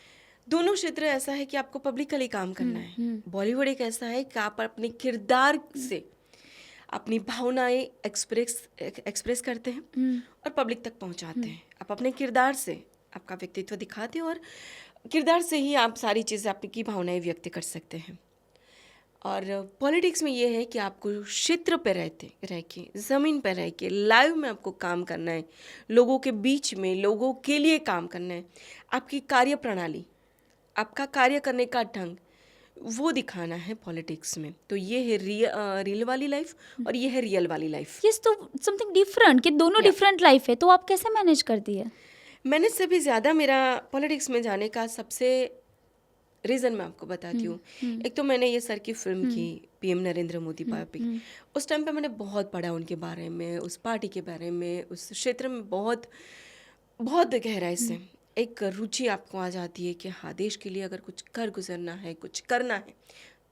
दोनों क्षेत्र ऐसा है कि आपको पब्लिक के लिए काम करना है। बॉलीवुड एक ऐसा है कि आप अपने किरदार से अपनी भावनाएं एक्सप्रेस करते हैं और पब्लिक तक पहुंचाते हैं। आप अपने किरदार से आपका व्यक्तित्व दिखाते हैं, और किरदार से ही आप सारी चीज़ें आपकी भावनाएं व्यक्त कर सकते हैं। और पॉलिटिक्स में ये है कि आपको क्षेत्र पे रह के ज़मीन पे रह के लाइव में आपको काम करना है, लोगों के बीच में लोगों के लिए काम करना है। आपकी कार्य प्रणाली, आपका कार्य करने का ढंग, वो दिखाना है पॉलिटिक्स में। तो ये है रियल वाली लाइफ और ये है रियल वाली लाइफ। यस, तो समथिंग डिफरेंट, कि दोनों डिफरेंट लाइफ है, तो आप कैसे मैनेज करती है? मैंने से भी ज़्यादा मेरा पॉलिटिक्स में जाने का सबसे रीज़न मैं आपको बताती हूँ। एक तो मैंने ये सर की फिल्म की, पीएम नरेंद्र मोदी बायोपिक, उस टाइम पे मैंने बहुत पढ़ा उनके बारे में, उस पार्टी के बारे में, उस क्षेत्र में बहुत बहुत गहराई से एक रुचि आपको आ जाती है कि हाँ, देश के लिए अगर कुछ कर गुजरना है, कुछ करना है,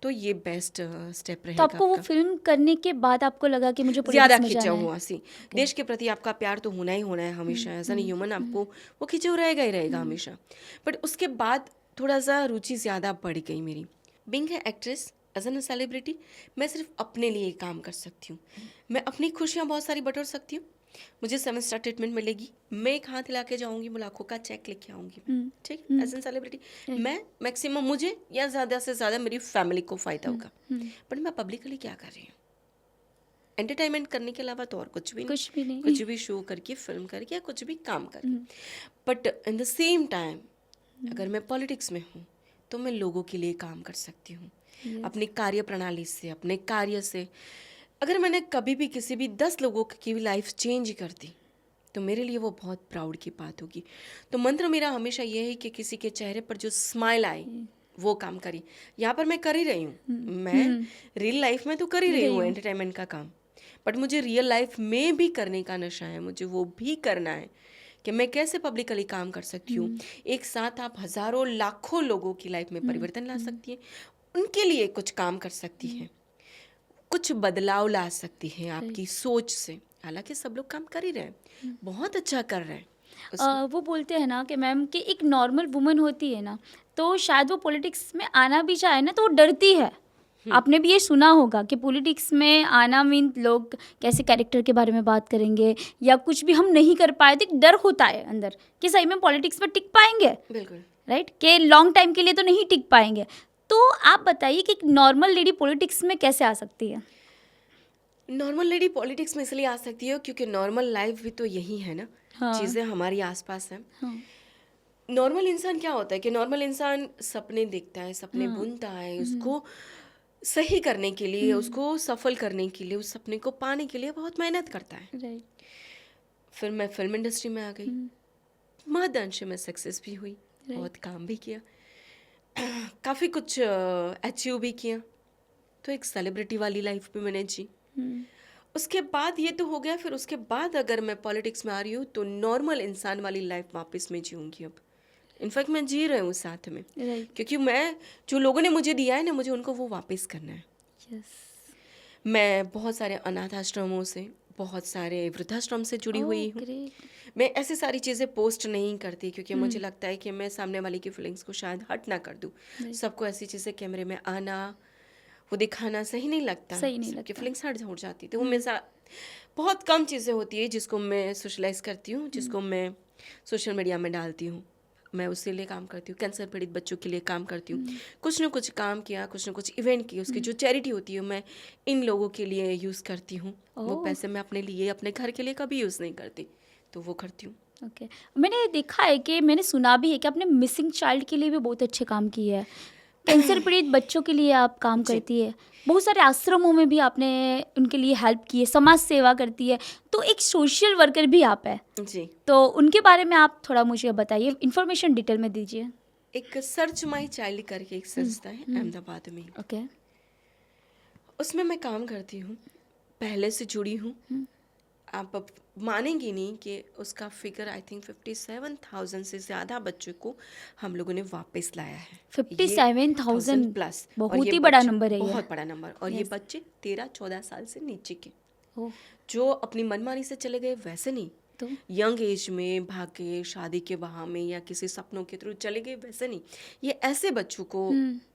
तो ये बेस्ट स्टेप तो रहेगा आपको वो आपका। फिल्म करने के बाद आपको लगा कि मुझे ज़्यादा पॉलिटिक्स में खिंचा जाना है? हुआ सी, देश के प्रति आपका प्यार तो होना ही होना है हमेशा, एज एन ह्यूमन आपको वो खिंचा हुआ रहेगा ही रहेगा हमेशा। बट उसके बाद थोड़ा सा रुचि ज़्यादा बढ़ गई मेरी। Being a actress, as an celebrity, मैं सिर्फ अपने लिए काम कर सकती हूँ। मैं अपनी खुशियाँ बहुत सारी बटोर सकती हूँ। मुझे 7 स्टार ट्रीटमेंट मिलेगी, मैं एक हाथ हिला के जाऊँगी, लाखों का चेक लेके आऊँगी, ठीक है, एज एन सेलिब्रिटी। मैं मैक्सिमम, मुझे या ज़्यादा से ज़्यादा मेरी फैमिली को फ़ायदा होगा। बट मैं पब्लिकली क्या कर रही हूँ? एंटरटेनमेंट करने के अलावा तो और कुछ भी नहीं, कुछ भी शो करके, फिल्म करके, या कुछ भी काम करके। But in the same time अगर मैं पॉलिटिक्स में हूँ तो मैं लोगों के लिए काम कर सकती हूँ, Yes. अपनी कार्य प्रणाली से, अपने कार्य से। अगर मैंने कभी भी किसी भी 10 लोगों की भी लाइफ चेंज कर दी तो मेरे लिए वो बहुत प्राउड की बात होगी। तो मंत्र मेरा हमेशा ये है कि किसी के चेहरे पर जो स्माइल आए वो काम करी। यहाँ पर मैं कर ही रही हूँ, मैं रियल लाइफ में तो कर ही रही हूँ एंटरटेनमेंट का काम, बट मुझे रियल लाइफ में भी करने का नशा है। मुझे वो भी करना है कि मैं कैसे पब्लिकली काम कर सकती हूँ। एक साथ आप हज़ारों लाखों लोगों की लाइफ में परिवर्तन ला सकती हैं, उनके लिए कुछ काम कर सकती हैं, कुछ बदलाव ला सकती हैं आपकी सोच से। हालांकि सब लोग काम कर ही रहे हैं, बहुत अच्छा कर रहे हैं। वो बोलते हैं ना कि मैम कि एक नॉर्मल वुमन होती है ना, तो शायद वो पॉलिटिक्स में आना भी चाहे ना तो वो डरती है। आपने भी ये सुना होगा कि पॉलिटिक्स में आना मीन लोग कैसे कैरेक्टर के बारे में बात करेंगे या कुछ भी हम नहीं कर पाए तो एक डर होता है अंदर कि सही में पॉलिटिक्स में टिक पाएंगे, बिल्कुल राइट, कि लॉन्ग टाइम के लिए तो नहीं टिक पाएंगे। तो आप बताइए कि एक नॉर्मल लेडी पॉलिटिक्स में कैसे आ सकती है? नॉर्मल लेडी पॉलिटिक्स में इसलिए आ सकती है क्योंकि नॉर्मल लाइफ भी तो यही है ना, चीज़ें हमारी आसपास हैं। नॉर्मल इंसान क्या होता है कि नॉर्मल इंसान सपने देखता है, सपने बुनता है, उसको सही करने के लिए, उसको सफल करने के लिए, उस सपने को पाने के लिए बहुत मेहनत करता है। राइट। फिर मैं फिल्म इंडस्ट्री में आ गई, महदअंश में सक्सेस भी हुई, बहुत काम भी किया, काफ़ी कुछ अचीव भी किया। तो एक सेलिब्रिटी वाली लाइफ भी मैंने जी। उसके बाद ये तो हो गया, फिर उसके बाद अगर मैं पॉलिटिक्स में आ रही हूँ तो नॉर्मल इंसान वाली लाइफ वापस मैं जीऊँगी अब। इनफैक्ट मैं जी रही हूँ साथ में, राइट। क्योंकि मैं जो लोगों ने मुझे दिया है ना, मुझे उनको वो वापस करना है। यस। मैं बहुत सारे अनाथ आश्रमों से, बहुत सारे वृद्धाश्रम से जुड़ी हुई हूँ। ग्रेट। मैं ऐसी सारी चीज़ें पोस्ट नहीं करती क्योंकि मुझे लगता है कि मैं सामने वाले की फीलिंग्स को शायद हर्ट ना कर दूँ। सबको ऐसी चीज़ें कैमरे में आना, वो दिखाना सही नहीं लगता, सही नहीं सबकी लगता। फीलिंग्स हर्ट हो जाती। तो वो मेरे साथ बहुत कम चीज़ें होती है जिसको मैं सोशलाइज करती हूँ, जिसको मैं सोशल मीडिया में डालती हूँ। मैं उसके लिए काम करती हूँ, कैंसर पीड़ित बच्चों के लिए काम करती हूँ। कुछ ना कुछ काम किया, कुछ ना कुछ इवेंट किया, उसकी जो चैरिटी होती है मैं इन लोगों के लिए यूज़ करती हूँ। वो पैसे मैं अपने लिए, अपने घर के लिए कभी यूज़ नहीं करती, तो वो करती हूँ। ओके। मैंने देखा है कि मैंने सुना भी है कि आपने मिसिंग चाइल्ड के लिए भी बहुत अच्छे काम किए हैं। कैंसर पीड़ित बच्चों के लिए आप काम करती है, बहुत सारे आश्रमों में भी आपने उनके लिए हेल्प की है, समाज सेवा करती है, तो एक सोशल वर्कर भी आप है। जी। तो उनके बारे में आप थोड़ा मुझे बताइए, इन्फॉर्मेशन डिटेल में दीजिए। एक सर्च माई चाइल्ड करके एक संस्था है अहमदाबाद में, ओके। उसमें मैं काम करती हूँ, पहले से जुड़ी हूँ। आप अब मानेंगी नहीं कि उसका फिगर आई थिंक 57,000 से ज़्यादा बच्चों को हम लोगों ने वापस लाया है। 57,000 प्लस, बहुत ही बड़ा नंबर है ये। बहुत बड़ा नंबर। और ये बच्चे 13-14 साल से नीचे के, ओह, जो अपनी मनमानी से चले गए वैसे नहीं, तो यंग एज में भाग के शादी के बहाने या किसी सपनों के थ्रू चले गए वैसे नहीं। ये ऐसे बच्चों को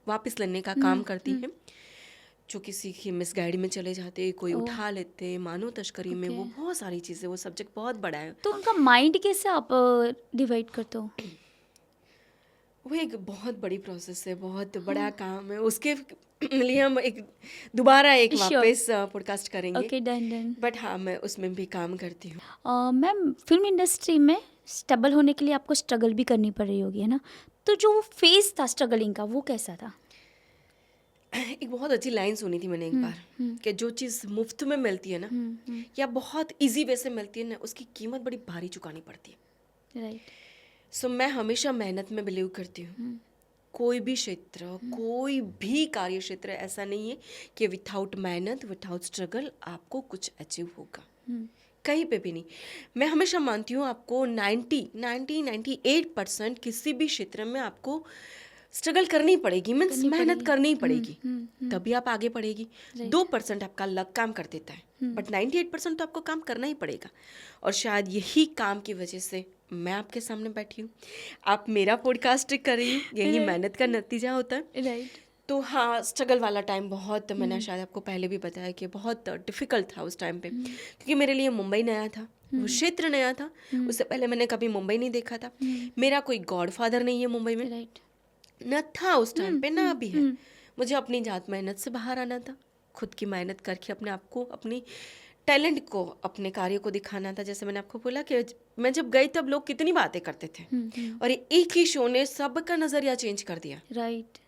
वापस लाने का काम करती है जो किसी की मिसगाइड में चले जाते, कोई उठा लेते, मानव तस्करी में, वो बहुत सारी चीज़ें, वो सब्जेक्ट बहुत बड़ा है। तो उनका माइंड कैसे आप डिवाइड करते हो? वो एक बहुत बड़ी प्रोसेस है, बहुत बड़ा काम है। उसके लिए हम दोबारा वापस पॉडकास्ट करेंगे। Okay, done. बट हाँ, मैं उसमें भी काम करती हूँ। मैम, फिल्म इंडस्ट्री में स्टेबल होने के लिए आपको स्ट्रगल भी करनी पड़ रही होगी, है ना? तो जो वो फेज था स्ट्रगलिंग का, वो कैसा था? एक बहुत अच्छी लाइन सुनी थी मैंने एक बार कि जो चीज़ मुफ्त में मिलती है ना, या बहुत इजी वे से मिलती है ना, उसकी कीमत बड़ी भारी चुकानी पड़ती है। राइट। सो मैं हमेशा मेहनत में बिलीव करती हूँ। कोई भी क्षेत्र, कोई भी कार्य क्षेत्र ऐसा नहीं है कि विथआउट मेहनत, विथआउट स्ट्रगल आपको कुछ अचीव होगा, कहीं पे भी नहीं। मैं हमेशा मानती हूँ आपको 98% किसी भी क्षेत्र में आपको स्ट्रगल करनी पड़ेगी, मीन्स मेहनत करनी पड़ेगी, तभी आप आगे बढ़ेगी। 2% आपका लक काम कर देता है, बट 98% तो आपको काम करना ही पड़ेगा। और शायद यही काम की वजह से मैं आपके सामने बैठी हूँ, आप मेरा पॉडकास्ट कर रही हूँ, यही मेहनत का नतीजा होता है। राइट। तो हाँ, स्ट्रगल वाला टाइम बहुत, मैंने शायद आपको पहले भी बताया कि बहुत डिफ़िकल्ट था उस टाइम पे, क्योंकि मेरे लिए मुंबई नया था, वो क्षेत्र नया था। उससे पहले मैंने कभी मुंबई नहीं देखा था। मेरा कोई गॉडफादर नहीं है मुंबई में, राइट। न था उस टाइम पे, ना अभी है। मुझे अपनी जात मेहनत से बाहर आना था, खुद की मेहनत करके अपने आप को, अपनी टैलेंट को, अपने कार्य को दिखाना था। जैसे मैंने आपको बोला कि मैं जब गई तब लोग कितनी बातें करते थे, और ये एक ही शो ने सबका नज़रिया चेंज कर दिया। राइट।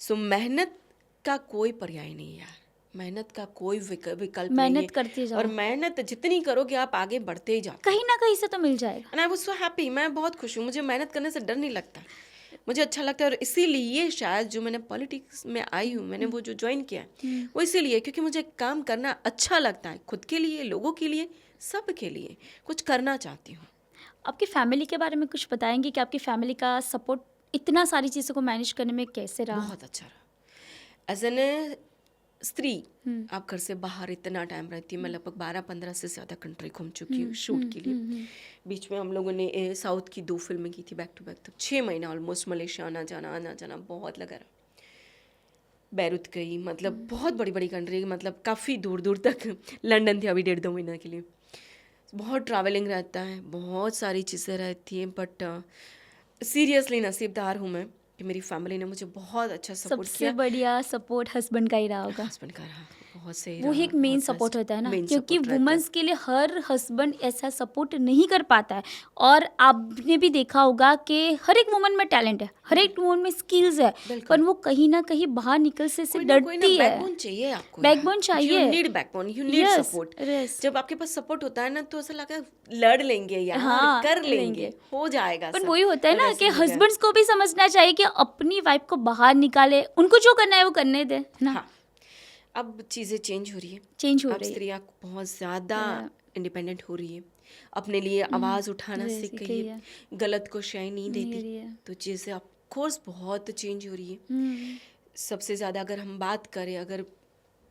सो मेहनत का कोई पर्याय नहीं यार, मेहनत का कोई विकल्प नहीं मेहनत है। करते जाओ, और मेहनत जितनी करोगे आप आगे बढ़ते ही जाओ, कहीं ना कहीं से तो मिल जाएगा। And I was so happy. मैं बहुत खुश हूँ, मुझे मेहनत करने से डर नहीं लगता, मुझे अच्छा लगता है। और इसीलिए शायद जो मैंने पॉलिटिक्स में आई हूँ, मैंने वो जो ज्वाइन किया है वो इसीलिए, क्योंकि मुझे काम करना अच्छा लगता है, खुद के लिए, लोगों के लिए, सब के लिए कुछ करना चाहती हूँ। आपकी फैमिली के बारे में कुछ बताएंगे कि आपकी फैमिली का सपोर्ट इतना सारी चीज़ों को मैनेज करने में कैसे रहा? बहुत अच्छा रहा। एज एन स्त्री आप घर से बाहर इतना टाइम रहती है। मैं लगभग 12-15 से ज़्यादा कंट्री घूम चुकी हूँ शूट के लिए। बीच में हम लोगों ने साउथ की 2 फिल्में की थी बैक टू बैक, तो 6 महीना ऑलमोस्ट मलेशिया आना जाना बहुत लगा रहा। बैरूत गई, मतलब बहुत बड़ी बड़ी कंट्री, मतलब काफ़ी दूर दूर तक। लंदन थी अभी 1.5-2 महीना के लिए। बहुत ट्रैवलिंग रहता है, बहुत सारी चीज़ें रहती हैं, बट सीरियसली नसीबदार हूँ मैं कि मेरी फैमिली ने मुझे बहुत अच्छा सपोर्ट सबसे किया। बढ़िया सपोर्ट हस्बैंड का ही रहा होगा। हस्बैंड का रहा, बहुत सही वो रहा, एक मेन बहुत सपोर्ट बेस्ट होता है ना, मेन क्योंकि सपोर्ट रहता है। वुमेन्स के लिए हर हस्बैंड ऐसा सपोर्ट नहीं कर पाता है। और आपने भी देखा होगा कि हर एक वुमन में टैलेंट है, हर एक वुमन में स्किल्स है, बिल्कुल। पर वो कहीं ना कहीं बाहर निकल से कोई ना डरती है। बैकबोन चाहिए आपको, बैकबोन चाहिए। You need backbone, you need Yes, support. yes. जब आपके पास सपोर्ट होता है ना, तो ऐसा लगा लड़ लेंगे यार, हाँ, कर लेंगे। लेंगे, हो जाएगा पर सब। वही होता है और ना वैसे कि ही हो गया। हस्बैंड्स को भी समझना चाहिए कि अपनी वाइफ को बाहर निकाले, उनको जो करना है वो करने दे, है ना? हाँ, अब चीज़ें चेंज हो रही है, चेंज हो अब रही है। स्त्रियाँ बहुत ज़्यादा Yeah. इंडिपेंडेंट हो रही है, अपने लिए आवाज़ उठाना जी, सीख सीख गई गई है, है। गलत को शय नहीं नहीं देती, रही है। तो चीज़ें ऑफ कोर्स बहुत चेंज हो रही है। हम्म, सबसे ज़्यादा अगर हम बात करें, अगर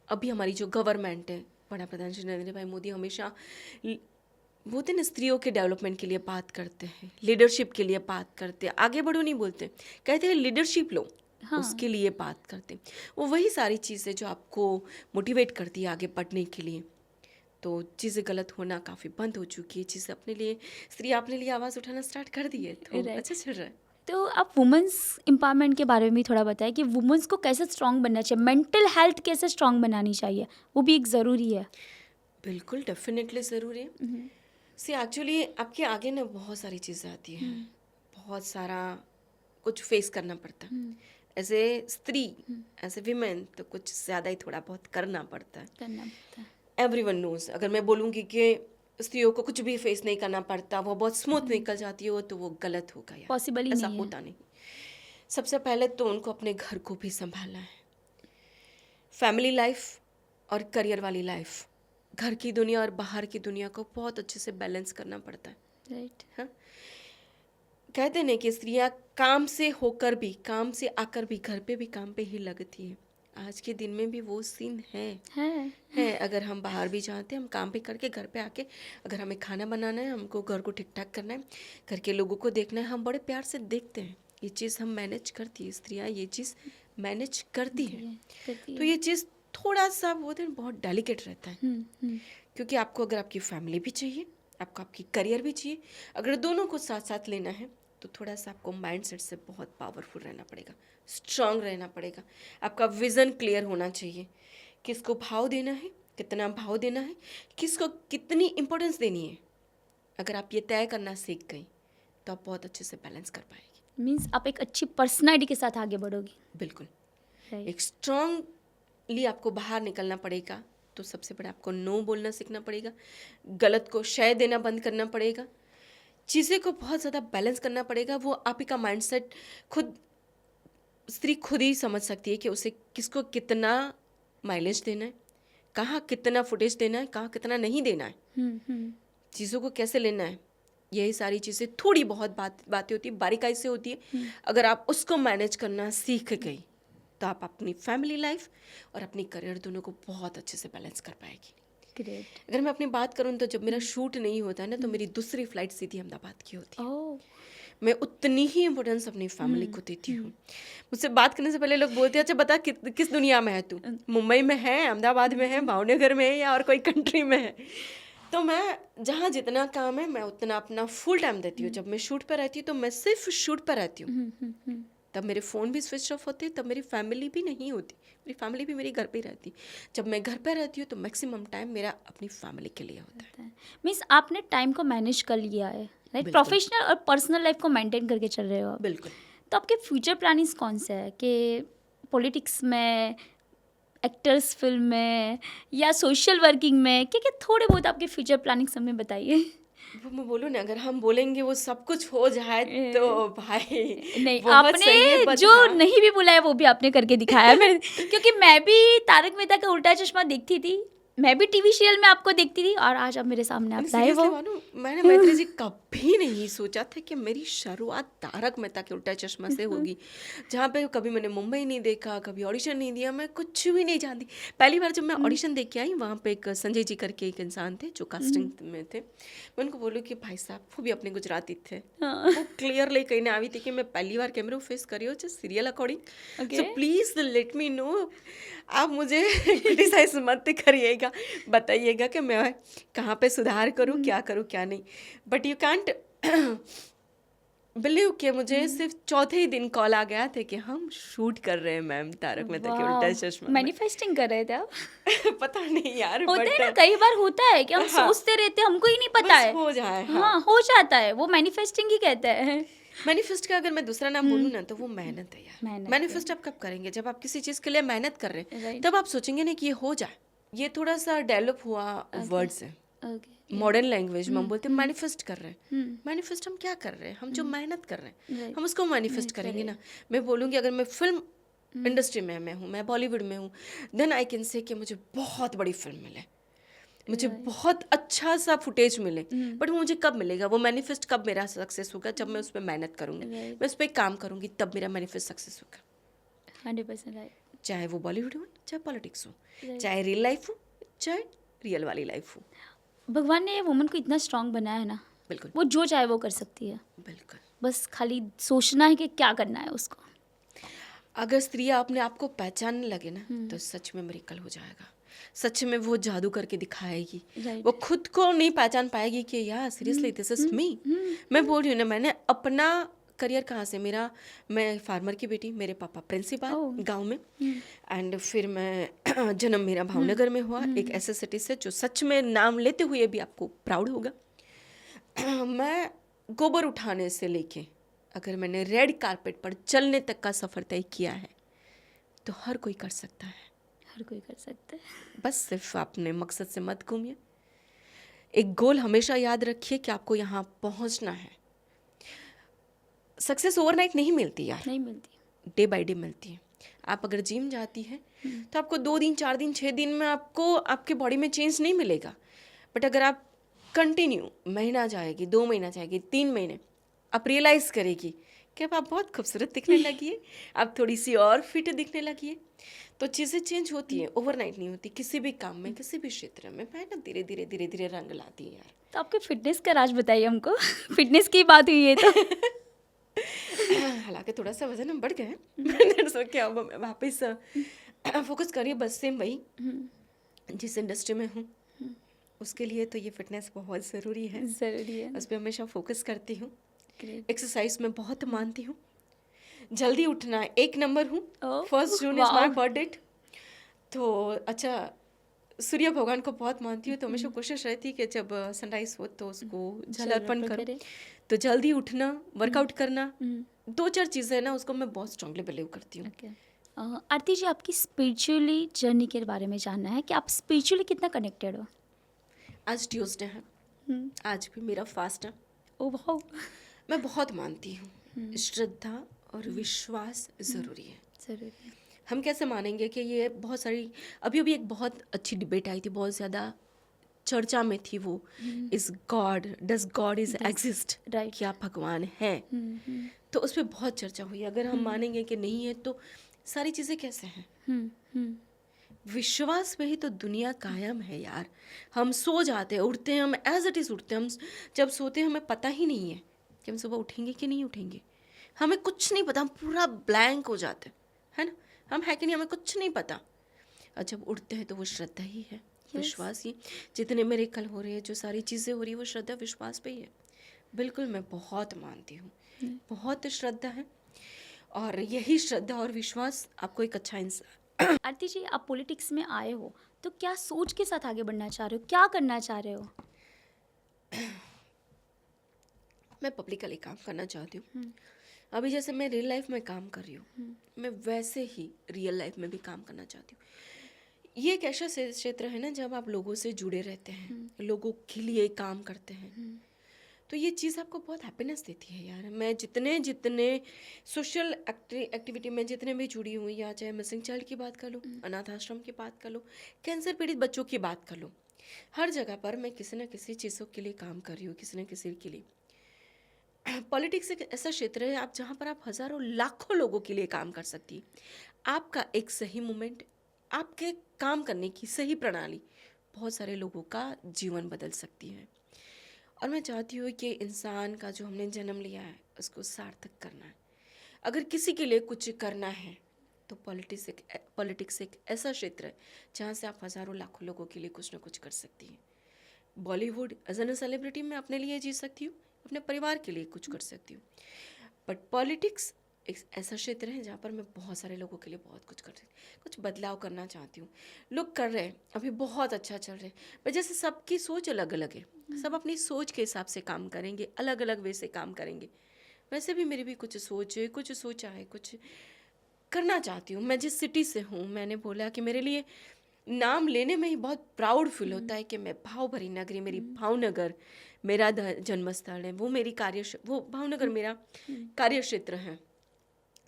अभी हमारी जो गवर्नमेंट है, बड़ा प्रधान श्री नरेंद्र भाई मोदी हमेशा बोलते हैं ना, स्त्रियों के डेवलपमेंट के लिए बात करते हैं, लीडरशिप के लिए बात करते हैं, आगे बढ़ो नहीं बोलते, कहते हैं लीडरशिप लो, हाँ। उसके लिए बात करते हैं। वो वही सारी चीज़ें जो आपको मोटिवेट करती है आगे बढ़ने के लिए। तो चीज़ें गलत होना काफ़ी बंद हो चुकी है, चीज़ें अपने लिए, स्त्री अपने लिए आवाज़ उठाना स्टार्ट कर दी है, तो Right. अच्छा चल रहा है। तो आप वुमेन्स एम्पावरमेंट के बारे में भी थोड़ा बताएं कि वुमेन्स को कैसे स्ट्रांग बनना चाहिए, मेंटल हेल्थ कैसे स्ट्रांग बनानी चाहिए, वो भी एक ज़रूरी है। बिल्कुल, डेफिनेटली ज़रूरी है। सी एक्चुअली आपके आगे ना बहुत सारी चीज़ें आती हैं, बहुत सारा कुछ फेस करना पड़ता है। एज ए स्त्री, एज ए वीमेन, तो कुछ ज़्यादा ही थोड़ा बहुत करना पड़ता है। करना पड़ता है। एवरीवन नोज, अगर मैं बोलूँगी कि स्त्रियों को कुछ भी फेस नहीं करना पड़ता, वो बहुत स्मूथ निकल जाती हो, तो वो गलत होगा यार, पॉसिबल ही ऐसा नहीं है। होता नहीं। सबसे पहले तो उनको अपने घर को भी संभालना है, फैमिली लाइफ और करियर वाली लाइफ, घर की दुनिया और बाहर की दुनिया को बहुत अच्छे से बैलेंस करना पड़ता है। राइट। हाँ, कहते हैं कि स्त्रियां काम से होकर भी, काम से आकर भी, घर पे भी काम पे ही लगती है। आज के दिन में भी वो सीन है। अगर हम बाहर भी जाते हैं, हम काम पे करके घर पे आके, अगर हमें खाना बनाना है, हमको घर को ठीक ठाक करना है, घर के लोगों को देखना है, हम बड़े प्यार से देखते हैं। ये चीज़ हम मैनेज करती है, स्त्रियाँ ये चीज़ मैनेज करती है। तो ये चीज़ थोड़ा सा बोलते हैं बहुत डेलिकेट रहता है, क्योंकि आपको अगर आपकी फैमिली भी चाहिए, आपको आपकी करियर भी चाहिए, अगर दोनों को साथ साथ लेना है, तो थोड़ा सा आपको माइंडसेट से बहुत पावरफुल रहना पड़ेगा, स्ट्रांग रहना पड़ेगा। आपका विज़न क्लियर होना चाहिए, किसको भाव देना है, कितना भाव देना है, किसको कितनी इम्पोर्टेंस देनी है। अगर आप ये तय करना सीख गई, तो आप बहुत अच्छे से बैलेंस कर पाएगी। मीन्स आप एक अच्छी पर्सनालिटी के साथ आगे बढ़ोगी। बिल्कुल, राइट। एक स्ट्रांगली आपको बाहर निकलना पड़ेगा। तो सबसे बड़ा आपको नो बोलना सीखना पड़ेगा, गलत को शय देना बंद करना पड़ेगा, चीज़ें को बहुत ज़्यादा बैलेंस करना पड़ेगा। वो आप ही का माइंडसेट खुद, स्त्री खुद ही समझ सकती है कि उसे किसको कितना माइलेज देना है, कहाँ कितना फुटेज देना है, कहाँ कितना नहीं देना है, चीज़ों को कैसे लेना है। यही सारी चीज़ें थोड़ी बहुत बातें होती है, बारीकाई से होती है। अगर आप उसको मैनेज करना सीख गई, तो आप अपनी फैमिली लाइफ और अपनी करियर दोनों को बहुत अच्छे से बैलेंस कर पाएगी। ग्रेट। अगर मैं अपनी बात करूँ, तो जब मेरा शूट नहीं होता है ना, तो मेरी दूसरी फ्लाइट सीधी अहमदाबाद की होती है। ओह, मैं उतनी ही इम्पोर्टेंस अपनी फैमिली को देती हूँ। मुझसे बात करने से पहले लोग बोलते हैं, अच्छा बता किस दुनिया में है तू, मुंबई में है, अहमदाबाद में है, भावनगर में है, या और कोई कंट्री में है। तो मैं जहाँ जितना काम है, मैं उतना अपना फुल टाइम देती हूँ। जब मैं शूट पर रहती हूँ, तो मैं सिर्फ शूट पर रहती हूँ, तब मेरे फ़ोन भी स्विच ऑफ होते, तब मेरी फैमिली भी नहीं होती, मेरी फैमिली भी मेरी घर पे ही रहती। जब मैं घर पे रहती हूँ तो मैक्सिमम टाइम मेरा अपनी फैमिली के लिए होता है। मीन्स आपने टाइम को मैनेज कर लिया है, राइट? बिल्कुल। प्रोफेशनल और पर्सनल लाइफ को मेंटेन करके चल रहे हो आप। बिल्कुल। तो आपके फ्यूचर प्लानिंग्स कौन से है कि पॉलिटिक्स में, एक्टर्स फिल्म में, या सोशल वर्किंग में? क्या क्या थोड़े बहुत आपके फ्यूचर प्लानिंग्स हमें बताइए। वो मैं बोलूँ ना, अगर हम बोलेंगे वो सब कुछ हो जाए तो भाई नहीं, बहुत सही है, आपने बट जो हाँ। नहीं भी बोला है वो भी आपने करके दिखाया है। मैं क्योंकि मैं भी तारक मेहता का उल्टा चश्मा देखती थी, मैं भी टीवी सीरियल में आपको देखती थी, और आज आप मेरे सामने आप लाए सीरियसली वो। मानो, मैंने मैत्री जी कभी नहीं सोचा था कि मेरी शुरुआत तारक मेहता के उल्टा चश्मा से होगी, जहाँ पे कभी मैंने मुंबई नहीं देखा, कभी ऑडिशन नहीं दिया, मैं कुछ भी नहीं जानती। पहली बार जब मैं ऑडिशन देख के आई, वहाँ पे एक संजय जी करके एक इंसान थे जो कास्टिंग में थे। मैं उनको बोलूँ कि भाई साहब, वो भी अपने गुजराती थे, वो क्लियरली कहीं ना आई थी कि मैं पहली बार कैमरा फेस कर रही हूँ serial according, so please let me know, आप मुझे क्रिटिसाइज मत करिएगा, बताइएगा कि मैं कहाँ पे सुधार करूँ, क्या करूँ क्या नहीं। बट यू कैंट बिलीव कि मुझे सिर्फ चौथे ही दिन कॉल आ गया था कि हम शूट कर रहे हैं मैम तारक मेहता के उल्टा चश्मा में। मैनिफेस्टिंग कर रहे थे आप? पता नहीं यार, होता है बट ना, कई बार होता है कि हम हाँ, सोचते रहते हैं, हमको ही नहीं पता बस है। हो जाए। हाँ, हो जाता है, वो मैनिफेस्टिंग ही कहते हैं। मैनिफेस्ट का अगर मैं दूसरा नाम बोलूँ ना, तो वो मेहनत है यार। मेहनत मैनिफेस्ट आप कब करेंगे? जब आप किसी चीज़ के लिए मेहनत कर रहे हैं, Right. तब आप सोचेंगे ना कि ये हो जाए। ये थोड़ा सा डेवलप हुआ वर्ड से, ओके। मॉडर्न लैंग्वेज में हम बोलते हैं मैनिफेस्ट कर रहे हैं। मैनिफेस्ट हम क्या कर रहे हैं? हम जो मेहनत कर रहे हैं, Right. हम उसको मैनिफेस्ट करेंगे ना। मैं बोलूँगी, अगर मैं फिल्म इंडस्ट्री में मैं हूँ, मैं बॉलीवुड में हूँ, देन आई कैन से कि मुझे बहुत बड़ी फिल्म मिले, मुझे बहुत अच्छा सा फुटेज मिले, बट वो मुझे कब मिलेगा? वो मैनिफेस्ट कब मेरा सक्सेस होगा? जब मैं उस पर मेहनत करूँगी, Right. मैं उस पर काम करूँगी, तब मेरा मैनिफेस्ट सक्सेस होगा। 100% राइट। चाहे वो बॉलीवुड हो, चाहे पॉलिटिक्स हो, Right. चाहे रियल लाइफ हो, चाहे रियल वाली लाइफ हो। भगवान ने वुमन को इतना स्ट्रांग बनाया है ना, बिल्कुल वो जो चाहे वो कर सकती है, बिल्कुल। बस खाली सोचना है कि क्या करना है उसको। अगर स्त्री अपने आप को पहचानने लगे ना, तो सच में मिरेकल हो जाएगा। सच में वो जादू करके दिखाएगी। Right. वो खुद को नहीं पहचान पाएगी कि यार सीरियसली दिस इज मी। मैं बोल रही हूँ ना, मैंने अपना करियर कहाँ से, मैं फार्मर की बेटी, मेरे पापा प्रिंसिपल गांव में, एंड फिर मैं जन्म मेरा भावनगर में हुआ, एक ऐसे सिटी से जो सच में नाम लेते हुए भी आपको प्राउड होगा। मैं गोबर उठाने से लेके, अगर मैंने रेड कारपेट पर चलने तक का सफ़र तय किया है, तो हर कोई कर सकता है। हर कोई कर सकता है। बस सिर्फ अपने मकसद से मत घूमिए। एक गोल हमेशा याद रखिए कि आपको यहाँ पहुँचना है। सक्सेस ओवरनाइट नहीं मिलती यार, नहीं मिलती। डे बाय डे मिलती है। आप अगर जिम जाती हैं तो आपको 2 दिन 4 दिन 6 दिन में आपको आपके बॉडी में चेंज नहीं मिलेगा, बट अगर आप कंटिन्यू, महीना जाएगी, 2 महीना जाएगी, 3 महीने, आप रियलाइज़ करेगी कि अब आप बहुत खूबसूरत दिखने लगी है, आप थोड़ी सी और फिट दिखने लगी है। तो चीज़ें चेंज होती हैं, ओवरनाइट नहीं होती। किसी भी काम में, किसी भी क्षेत्र में मेहनत धीरे धीरे धीरे धीरे रंग लाती है यार। तो आपके फिटनेस का राज बताइए हमको। फिटनेस की बात हुई है तो। हालांकि थोड़ा सा वजन बढ़ गया है, मैंने सोचा अब मैं वापस फोकस करिए, बस सेम वही जिस इंडस्ट्री में हूँ उसके लिए तो ये फिटनेस बहुत ज़रूरी है, जरूरी है। उस पर हमेशा फोकस करती हूँ। Great. एक्सरसाइज में बहुत मानती हूँ। जल्दी उठना 1 नंबर हूँ। Oh, 1 June is my wow. Birthday. तो अच्छा, सूर्य भगवान को बहुत मानती हूँ, तो हमेशा कोशिश रहती है कि जब सनराइज हो तो उसको जल अर्पण करूँ। तो जल्दी उठना, वर्कआउट करना, 2-4 चीज़ें ना, उसको मैं बहुत स्ट्रांगली बिलीव करती हूँ। Okay. आरती जी, आपकी स्पिरिचुअली जर्नी के बारे में जानना है कि आप स्पिरिचुअली कितना कनेक्टेड हो। आज ट्यूसडे है, आज भी मेरा फास्ट है। Oh wow. मैं बहुत मानती हूँ, श्रद्धा और विश्वास ज़रूरी है। जरूरी है। हम कैसे मानेंगे कि ये बहुत सारी, अभी एक बहुत अच्छी डिबेट आई थी, बहुत ज़्यादा चर्चा में थी, वो is God, does God is exist, right. क्या भगवान है? तो उस पर बहुत चर्चा हुई। अगर हम मानेंगे कि नहीं है तो सारी चीज़ें कैसे हैं? विश्वास में ही तो दुनिया कायम है यार। हम सो जाते हैं, उठते हैं, हम एज इट इज़ उठते हैं। हम जब सोते हैं हमें पता ही नहीं है कि हम सुबह उठेंगे कि नहीं उठेंगे, हमें कुछ नहीं पता, हम पूरा ब्लैंक हो जाते हैं, है ना? हम है कि नहीं, हमें कुछ नहीं पता। और जब उठते हैं तो वो श्रद्धा ही है, विश्वास ही। जितने मेरे कल हो रहे हैं, जो सारी चीज़ें हो रही है, वो श्रद्धा विश्वास पे ही है। बिल्कुल, मैं बहुत मानती हूँ, बहुत श्रद्धा है। और यही श्रद्धा और विश्वास आपको एक अच्छा इंसान। आरती जी, आप पॉलिटिक्स में आए हो तो क्या सोच के साथ आगे बढ़ना चाह रहे हो, क्या करना चाह रहे हो? मैं पब्लिकली काम करना चाहती हूँ। अभी जैसे मैं रियल लाइफ में काम कर रही हूँ, मैं वैसे ही रियल लाइफ में भी काम करना चाहती हूँ। ये एक ऐसा क्षेत्र है ना, जब आप लोगों से जुड़े रहते हैं, लोगों के लिए काम करते हैं, तो ये चीज़ आपको बहुत हैप्पीनेस देती है यार। मैं जितने जितने सोशल एक्टिविटी में जितने भी जुड़ी हुई, या चाहे मिसिंग चाइल्ड की बात कर लो, अनाथ आश्रम की बात कर लो, कैंसर पीड़ित बच्चों की बात कर लो, हर जगह पर मैं किसी न किसी चीज़ों के लिए काम कर रही हूँ, किसी न किसी के लिए। पॉलिटिक्स एक ऐसा क्षेत्र है आप जहाँ पर आप हज़ारों लाखों लोगों के लिए काम कर सकती है। आपका एक सही मोमेंट, आपके काम करने की सही प्रणाली बहुत सारे लोगों का जीवन बदल सकती है। और मैं चाहती हूँ कि इंसान का जो हमने जन्म लिया है उसको सार्थक करना है। अगर किसी के लिए कुछ करना है तो पॉलिटिक्स एक ऐसा क्षेत्र है जहाँ से आप हज़ारों लाखों लोगों के लिए कुछ ना कुछ कर सकती हैं। बॉलीवुड एज एन सेलिब्रिटी मैं अपने लिए जी सकती हूँ, अपने परिवार के लिए कुछ कर सकती हूँ, बट पॉलिटिक्स एक ऐसा क्षेत्र है जहाँ पर मैं बहुत सारे लोगों के लिए बहुत कुछ कर सकती हूँ, कुछ बदलाव करना चाहती हूँ। लोग कर रहे हैं, अभी बहुत अच्छा चल रहा है, पर जैसे सबकी सोच अलग अलग है, सब अपनी सोच के हिसाब से काम करेंगे, अलग अलग वे से काम करेंगे। वैसे भी मेरी भी कुछ सोच है, कुछ सोचा है, कुछ करना चाहती हूँ। मैं जिस सिटी से हूँ, मैंने बोला कि मेरे लिए नाम लेने में ही बहुत प्राउड फील होता है कि मैं भाव भरी नगरी, मेरी भावनगर मेरा जन्म स्थल है, वो भावनगर मेरा कार्य क्षेत्र है,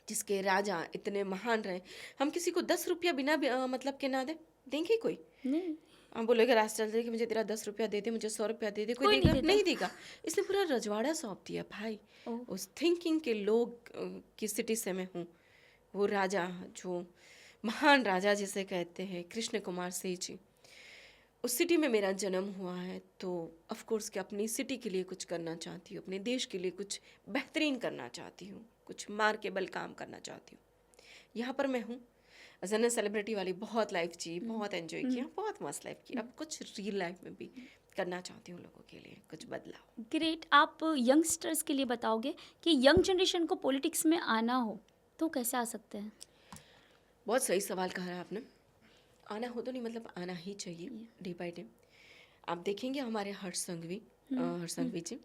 जिसके राजा इतने महान रहे। हम किसी को 10 रुपया बिना मतलब के ना देंगे कोई? नहीं, हम बोलेगे राष्ट्र कि मुझे तेरा 10 रुपया दे दे, मुझे 100 रुपया दे दे, कोई कोई नहीं देगा? देता। नहीं देगा। इसने पूरा रजवाड़ा सौंप दिया भाई। ओह। उस थिंकिंग के लोग की सिटी से मैं हूँ। वो राजा, जो महान राजा जिसे कहते हैं कृष्ण कुमार सिंह जी, उस सिटी में मेरा जन्म हुआ है, तो ऑफ कोर्स कि अपनी सिटी के लिए कुछ करना चाहती हूँ, अपने देश के लिए कुछ बेहतरीन करना चाहती हूँ, कुछ मार के बल काम करना चाहती हूँ। यहाँ पर मैं हूँ जनरल सेलिब्रिटी वाली, बहुत लाइफ जी, बहुत एंजॉय किया, बहुत मस्त लाइफ की। अब कुछ रियल लाइफ में भी करना चाहती हूँ, लोगों के लिए कुछ बदलाव। ग्रेट। आप यंगस्टर्स के लिए बताओगे कि यंग जनरेशन को पॉलिटिक्स में आना हो तो कैसे आ सकते हैं? बहुत सही सवाल कहा है आपने। आना हो तो नहीं, मतलब आना ही चाहिए डे बाय डे। आप देखेंगे हमारे हर्ष संघवी जी,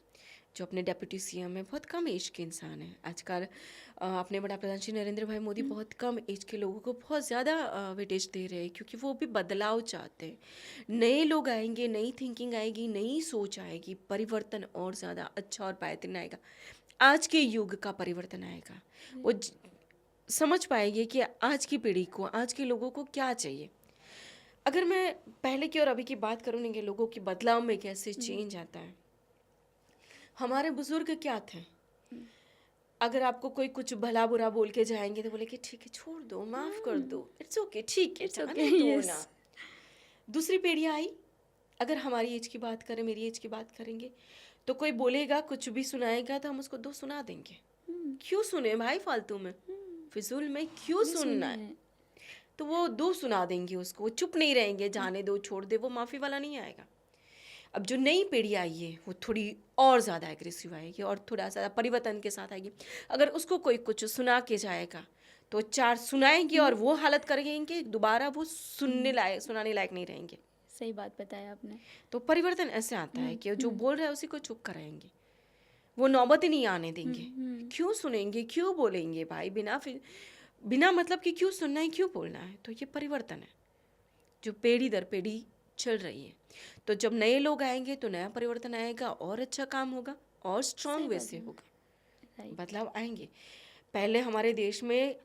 जो अपने डेप्यूटी सीएम है, बहुत कम एज के इंसान हैं आजकल। अपने बड़ा प्रधान श्री नरेंद्र भाई मोदी बहुत कम एज के लोगों को बहुत ज़्यादा वेटेज दे रहे हैं, क्योंकि वो भी बदलाव चाहते हैं। नए लोग आएंगे, नई थिंकिंग आएगी, नई सोच आएगी, परिवर्तन और ज़्यादा अच्छा और बेहतरीन आएगा। आज के युग का परिवर्तन आएगा। वो समझ पाएंगे कि आज की पीढ़ी को, आज के लोगों को क्या चाहिए। अगर मैं पहले की और अभी की बात करूँ कि लोगों की बदलाव में कैसे चेंज आता है, हमारे बुजुर्ग क्या थे, अगर आपको कोई कुछ भला बुरा बोल के जाएंगे तो बोले कि ठीक है, छोड़ दो, माफ कर दो, इट्स ओके, ठीक है, जाने दो ना। दूसरी पीढ़ी आई, अगर हमारी एज की बात करें, मेरी एज की बात करेंगे, तो कोई बोलेगा, कुछ भी सुनाएगा तो हम उसको दो सुना देंगे। क्यों सुने भाई फालतू में, फिजूल में क्यों सुनना है? तो वो दो सुना देंगे उसको, वो चुप नहीं रहेंगे, जाने दो, छोड़ दे, वो माफ़ी वाला नहीं आएगा। अब जो नई पीढ़ी आई है वो थोड़ी और ज़्यादा एग्रेसिव आएगी और थोड़ा सा परिवर्तन के साथ आएगी। अगर उसको कोई कुछ सुना के जाएगा तो चार सुनाएंगे और वो हालत करेंगे, दोबारा वो सुनाने लायक नहीं रहेंगे। सही बात बताया आपने। तो परिवर्तन ऐसे आता है कि जो बोल रहा है उसी को चुप कराएंगे, वो नौबत ही नहीं आने देंगे। क्यों सुनेंगे, क्यों बोलेंगे भाई, बिना मतलब कि क्यों सुनना है, क्यों बोलना है? तो ये परिवर्तन है जो पीढ़ी दर पीढ़ी चल रही है। तो जब नए लोग आएंगे तो नया परिवर्तन आएगा, और अच्छा काम होगा, और स्ट्रांग वे से होगा, बदलाव आएंगे। पहले हमारे देश में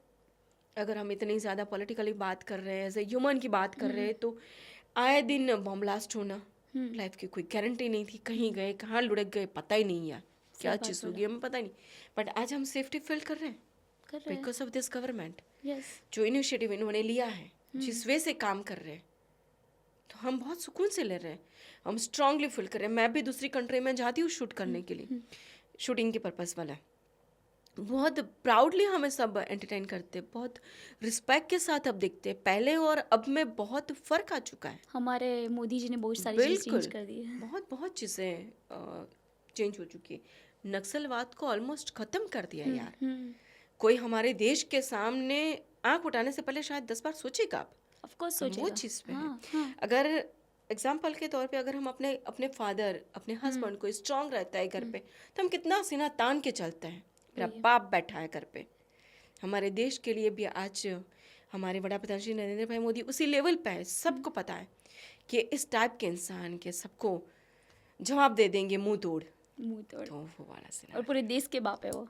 अगर हम इतनी ज़्यादा पॉलिटिकली बात कर रहे हैं, एज ए ह्यूमन की बात कर रहे हैं, तो आए दिन बम ब्लास्ट होना, लाइफ की कोई गारंटी नहीं थी, कहीं गए, कहाँ लुढ़क गए, पता ही नहीं यार क्या चीज़ होगी, हमें पता नहीं। बट आज हम सेफ्टी फील कर रहे हैं बिकॉज ऑफ दिस गवर्नमेंट। जो इनिशिएटिव इन्होंने लिया है, जिस वे से काम कर रहे हैं, तो हम बहुत सुकून से ले रहे हैं, हम स्ट्रांगली फील कर रहे हैं। मैं भी दूसरी कंट्री में जाती हूँ शूट करने के लिए, शूटिंग के पर्पस वाला, बहुत प्राउडली हमें सब एंटरटेन करते हैं, बहुत रिस्पेक्ट के साथ अब दिखते हैं। पहले और अब में बहुत फ़र्क आ चुका है। हमारे मोदी जी ने बहुत सारी चीज़ें चेंज कर दी है। बहुत चीज़ें चेंज हो चुकी है। नक्सलवाद को ऑलमोस्ट ख़त्म कर दिया यार। कोई हमारे देश के सामने आंख उठाने से पहले शायद 10 बार सोचेगा आप। ऑफ कोर्स हम वो सोचेगा। चीज़ पे हैं। हाँ हाँ। अगर एग्जाम्पल के तौर पे अगर हम अपने अपने फादर अपने हस्बैंड को स्ट्रांग रहता है घर पे, तो हम कितना सीना तान के चलते हैं। मेरा वही है। बाप बैठा है घर पे, हमारे देश के लिए भी आज हमारे बड़ा प्रधान श्री नरेंद्र भाई मोदी उसी लेवल पे है। सबको पता है कि इस टाइप के इंसान के सबको जवाब दे देंगे मुंह तोड़। मुंह तोड़। तो वो वाला सीन और पूरे देश के बाप है वो।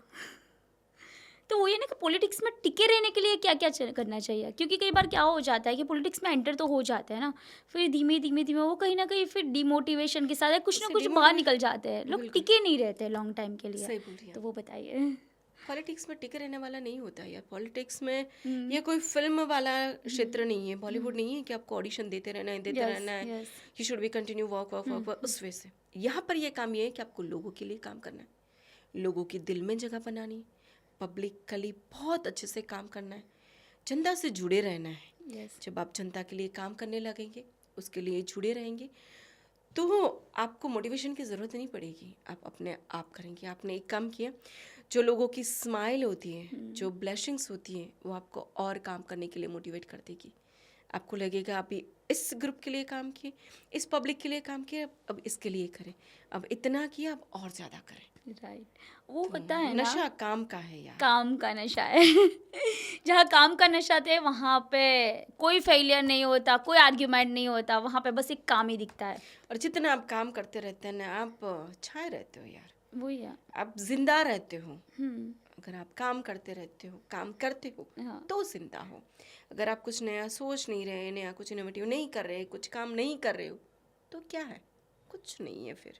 तो वो ये ना कि पॉलिटिक्स में टिके रहने के लिए क्या क्या करना चाहिए, क्योंकि कई बार क्या हो जाता है कि पॉलिटिक्स में एंटर तो हो जाते हैं ना, फिर धीमे धीमे धीमे वो कहीं ना कहीं फिर डिमोटिवेशन के साथ या कुछ ना उससे कुछ बाहर निकल जाते हैं, लोग बिल्कुल। टिके नहीं रहते लॉन्ग टाइम के लिए। सही बोल रही हैं तो वो बताइए। पॉलिटिक्स में टिके रहने वाला नहीं होता यार। पॉलिटिक्स में ये कोई फिल्म वाला क्षेत्र नहीं है, बॉलीवुड नहीं है कि आपको ऑडिशन देते रहना है देते Yes, रहना है, yes. You should be continue work work work work उस वे से। यहाँ पर ये काम ये है कि आपको लोगों के लिए काम करना है, लोगों के दिल में जगह बनानी, पब्लिकली बहुत अच्छे से काम करना है, जनता से जुड़े रहना है। Yes. जब आप जनता के लिए काम करने लगेंगे, उसके लिए जुड़े रहेंगे, तो आपको मोटिवेशन की ज़रूरत नहीं पड़ेगी, आप अपने आप करेंगे। आपने एक काम किया, जो लोगों की स्माइल होती है, जो ब्लेसिंग्स होती हैं, वो आपको और काम करने के लिए मोटिवेट कर देगी। आपको लगेगा आप इस ग्रुप के लिए काम किए, इस पब्लिक के लिए काम किए, अब इसके लिए करें, अब इतना किया, अब और ज़्यादा करें। राइट। वो होता है ना, नशा काम का है यार। काम का नशा है। जहाँ काम का नशा थे वहाँ पे कोई फेलियर नहीं होता, कोई आर्ग्यूमेंट नहीं होता, वहाँ पे बस एक काम ही दिखता है। और जितना आप काम करते रहते हैं ना, आप छाए रहते हो यार, वही है। आप जिंदा रहते हो। हम्म। अगर आप काम करते रहते हो, काम करते हो, हाँ। तो जिंदा हो। अगर आप कुछ नया सोच नहीं रहे, नया कुछ इनोवेटिव नहीं कर रहे, कुछ काम नहीं कर रहे हो, तो क्या है? कुछ नहीं है फिर।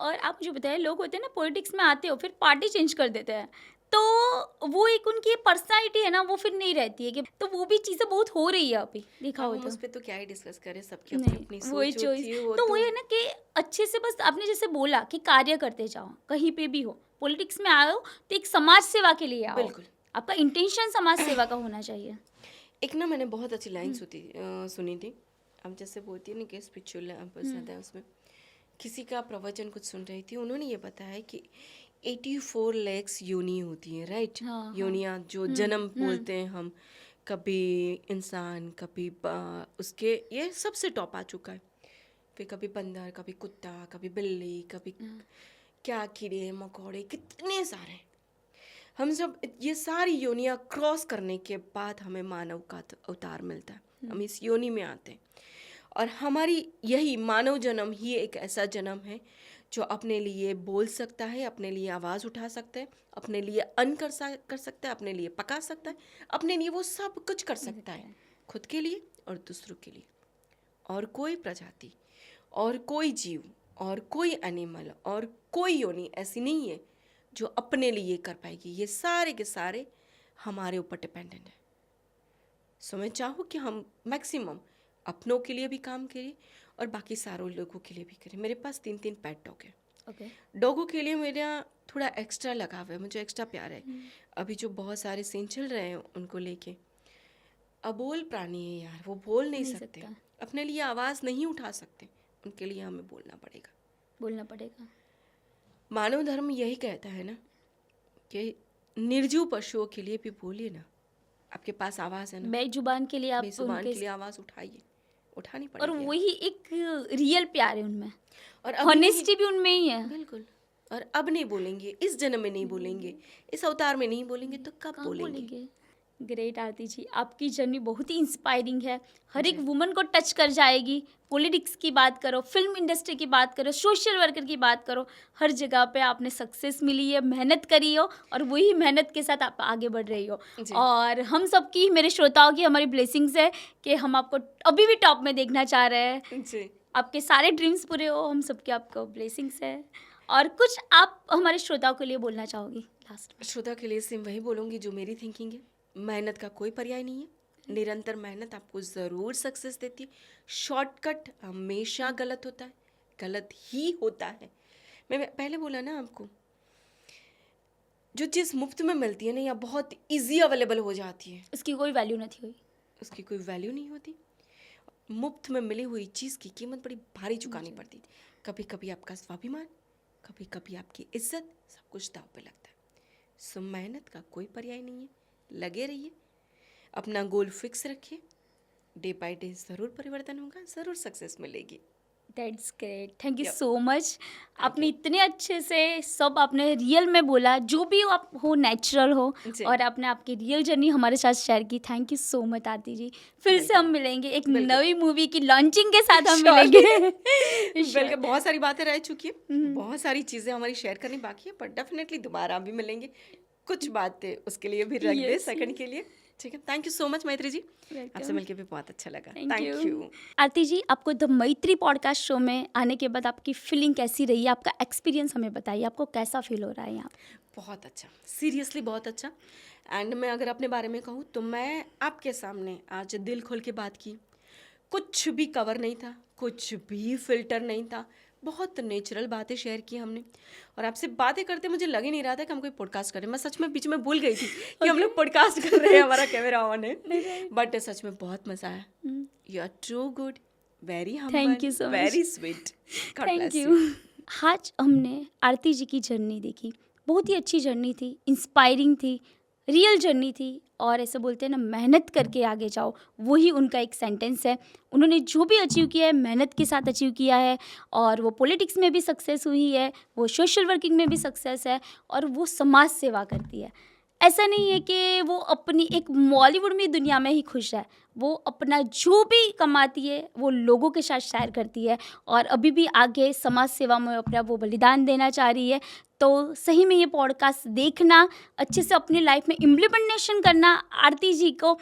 और आप मुझे बताइए, लोग होते हैं ना पॉलिटिक्स में आते हो फिर पार्टी चेंज कर देते हैं, तो वो एक उनकी पर्सनालिटी है ना, वो फिर नहीं रहती है कि, तो वो भी चीज़ें बहुत हो रही है अभी देखा अब हो हम तो। उस पर तो क्या ही डिस्कस करें, सबकी अपनी अपनी नहीं, वही सोच चॉइस। होती है। वो तो तो वही है ना कि अच्छे से बस आपने जैसे बोला कि कार्य करते जाओ, कहीं पे भी हो, पॉलिटिक्स में आए हो तो एक समाज सेवा के लिए आओ। बिल्कुल। आपका इंटेंशन समाज सेवा का होना चाहिए। एक ना मैंने बहुत अच्छी लाइन सुनी थी। अब जैसे बोलती है ना कि स्पिरिचुअल ज़्यादा है उसमें। किसी का प्रवचन कुछ सुन रही थी, उन्होंने ये बताया कि 84 लैक्स योनि होती हैं, राइट? हाँ, हाँ। योनियाँ जो जन्म बोलते हैं हम, कभी इंसान, कभी उसके ये सबसे टॉप आ चुका है। फिर कभी बंदर, कभी कुत्ता, कभी बिल्ली, कभी क्या कीड़े मकोड़े, कितने सारे। हम सब ये सारी योनियाँ क्रॉस करने के बाद हमें मानव का अवतार मिलता है। हम इस योनि में आते हैं और हमारी यही मानव जन्म ही एक ऐसा जन्म है जो अपने लिए बोल सकता है, अपने लिए आवाज़ उठा सकता है, अपने लिए अन्न कर सकता है, अपने लिए पका सकता है, अपने लिए वो सब कुछ कर सकता है, खुद के लिए और दूसरों के लिए। और कोई प्रजाति और कोई जीव और कोई एनिमल और कोई योनि ऐसी नहीं है जो अपने लिए कर पाएगी। ये सारे के सारे हमारे ऊपर डिपेंडेंट है। सो मैं चाहूँ कि हम मैक्सिमम अपनों के लिए भी काम करें और बाकी सारों लोगों के लिए भी करें। मेरे पास 3 पेट डॉग है। ओके। डॉगों के लिए मेरा थोड़ा एक्स्ट्रा लगाव है, मुझे एक्स्ट्रा प्यार है। अभी जो बहुत सारे सीन चल रहे हैं उनको लेके, अबोल प्राणी है यार, वो बोल नहीं सकते, अपने लिए आवाज़ नहीं उठा सकते, उनके लिए हमें बोलना पड़ेगा। मानव धर्म यही कहता है ना कि निर्जीव पशुओं के लिए भी बोलिए ना, आपके पास आवाज़ है ना, बेजुबान के लिए आप बेजुबान उनके के लिए आवाज़ उठाइए, उठानी और पड़ेगी। वही एक रियल प्यार है उनमें, और ऑनेस्टी भी उनमें ही है। बिल्कुल। और अब नहीं बोलेंगे, इस जन्म में नहीं बोलेंगे, इस अवतार में नहीं बोलेंगे, तो कब कहाँ बोलेंगे? ग्रेट आरती जी, आपकी जर्नी बहुत ही इंस्पायरिंग है, हर एक वुमन को टच कर जाएगी। पॉलिटिक्स की बात करो, फिल्म इंडस्ट्री की बात करो, सोशल वर्कर की बात करो, हर जगह पे आपने सक्सेस मिली है, मेहनत करी हो और वही मेहनत के साथ आप आगे बढ़ रही हो। और हम सबकी, मेरे श्रोताओं की हमारी ब्लेसिंग्स है कि हम आपको अभी भी टॉप में देखना चाह रहे हैं जी। आपके सारे ड्रीम्स पूरे हो, हम सबके आपको ब्लेसिंग्स है। और कुछ आप हमारे श्रोताओं के लिए बोलना चाहोगी लास्ट में? श्रोता के लिए सिर्फ वही बोलूँगी जो मेरी थिंकिंग है। मेहनत का कोई पर्याय नहीं है, निरंतर मेहनत आपको ज़रूर सक्सेस देती है। शॉर्टकट हमेशा गलत होता है, गलत ही होता है। मैं पहले बोला ना आपको, जो चीज़ मुफ्त में मिलती है ना या बहुत इजी अवेलेबल हो जाती है, उसकी कोई वैल्यू नहीं हुई, उसकी कोई वैल्यू नहीं होती। मुफ्त में मिली हुई चीज़ की कीमत बड़ी भारी चुकानी पड़ती। कभी कभी आपका स्वाभिमान, कभी कभी आपकी इज्जत, सब कुछ दांव पे लगता है। सो मेहनत का कोई पर्याय नहीं है, लगे रहिए, अपना गोल फिक्स रखिए, डे बाय डे ज़रूर परिवर्तन होगा, ज़रूर सक्सेस मिलेगी। That's great, thank you Yep. So much. आपने इतने अच्छे से सब आपने रियल में बोला, जो भी हो आप हो नेचुरल हो, जी। और आपने आपकी रियल जर्नी हमारे साथ शेयर की। थैंक यू सो मच आरती जी। फिर से हम मिलेंगे एक बिल्कुल। नई मूवी की लॉन्चिंग के साथ हम Surely. मिलेंगे। बिल्कुल, बहुत सारी बातें रह चुकी है, बहुत सारी चीज़ें हमारी शेयर करनी बाकी है, पर डेफिनेटली दोबारा भी मिलेंगे। कुछ बातें उसके लिए भी रख दे Yes, सेकंड के लिए, ठीक है। थैंक यू सो मच मैत्री जी, आपसे वेलकम। मिलके भी बहुत अच्छा लगा। Thank thank you. यू। आरती जी, आपको द मैत्री पॉडकास्ट शो में आने के बाद आपकी फीलिंग कैसी रही है? आपका एक्सपीरियंस हमें बताइए, आपको कैसा फील हो रहा है यहाँ? बहुत अच्छा, सीरियसली बहुत अच्छा। एंड मैं अगर अपने बारे में कहूँ तो मैं आपके सामने आज दिल खोल के बात की, कुछ भी कवर नहीं था, कुछ भी फिल्टर नहीं था, बहुत नेचुरल बातें शेयर की हमने। और आपसे बातें करते मुझे लग ही नहीं रहा था कि हम कोई पॉडकास्ट करें। मैं सच में बीच में भूल गई थी कि हम लोग पॉडकास्ट कर रहे हैं, हमारा कैमरा ऑन है। बट सच में बहुत मज़ा आया। You are too good, very Thank you humble, so much. Very sweet. God thank bless you. आज हमने आरती जी की जर्नी देखी, बहुत ही अच्छी जर्नी थी, इंस्पायरिंग थी, रियल जर्नी थी। और ऐसे बोलते हैं ना, मेहनत करके आगे जाओ, वही उनका एक सेंटेंस है। उन्होंने जो भी अचीव किया है मेहनत के साथ अचीव किया है, और वो पॉलिटिक्स में भी सक्सेस हुई है, वो सोशल वर्किंग में भी सक्सेस है, और वो समाज सेवा करती है। ऐसा नहीं है कि वो अपनी एक बॉलीवुड में दुनिया में ही खुश है, वो अपना जो भी कमाती है वो लोगों के साथ शेयर करती है, और अभी भी आगे समाज सेवा में अपना वो बलिदान देना चाह रही है। तो सही में ये पॉडकास्ट देखना, अच्छे से अपनी लाइफ में इम्प्लीमेंटेशन करना, आरती जी को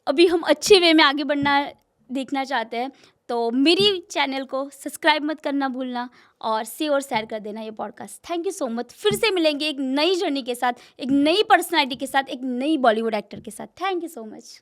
अभी हम अच्छे वे में आगे बढ़ना देखना चाहते हैं। तो मेरी चैनल को सब्सक्राइब मत करना भूलना, और शेयर कर देना ये podcast. Thank you so much. फिर से मिलेंगे एक नई जर्नी के साथ, एक नई पर्सनैलिटी के साथ, एक नई बॉलीवुड एक्टर के साथ। Thank you so much.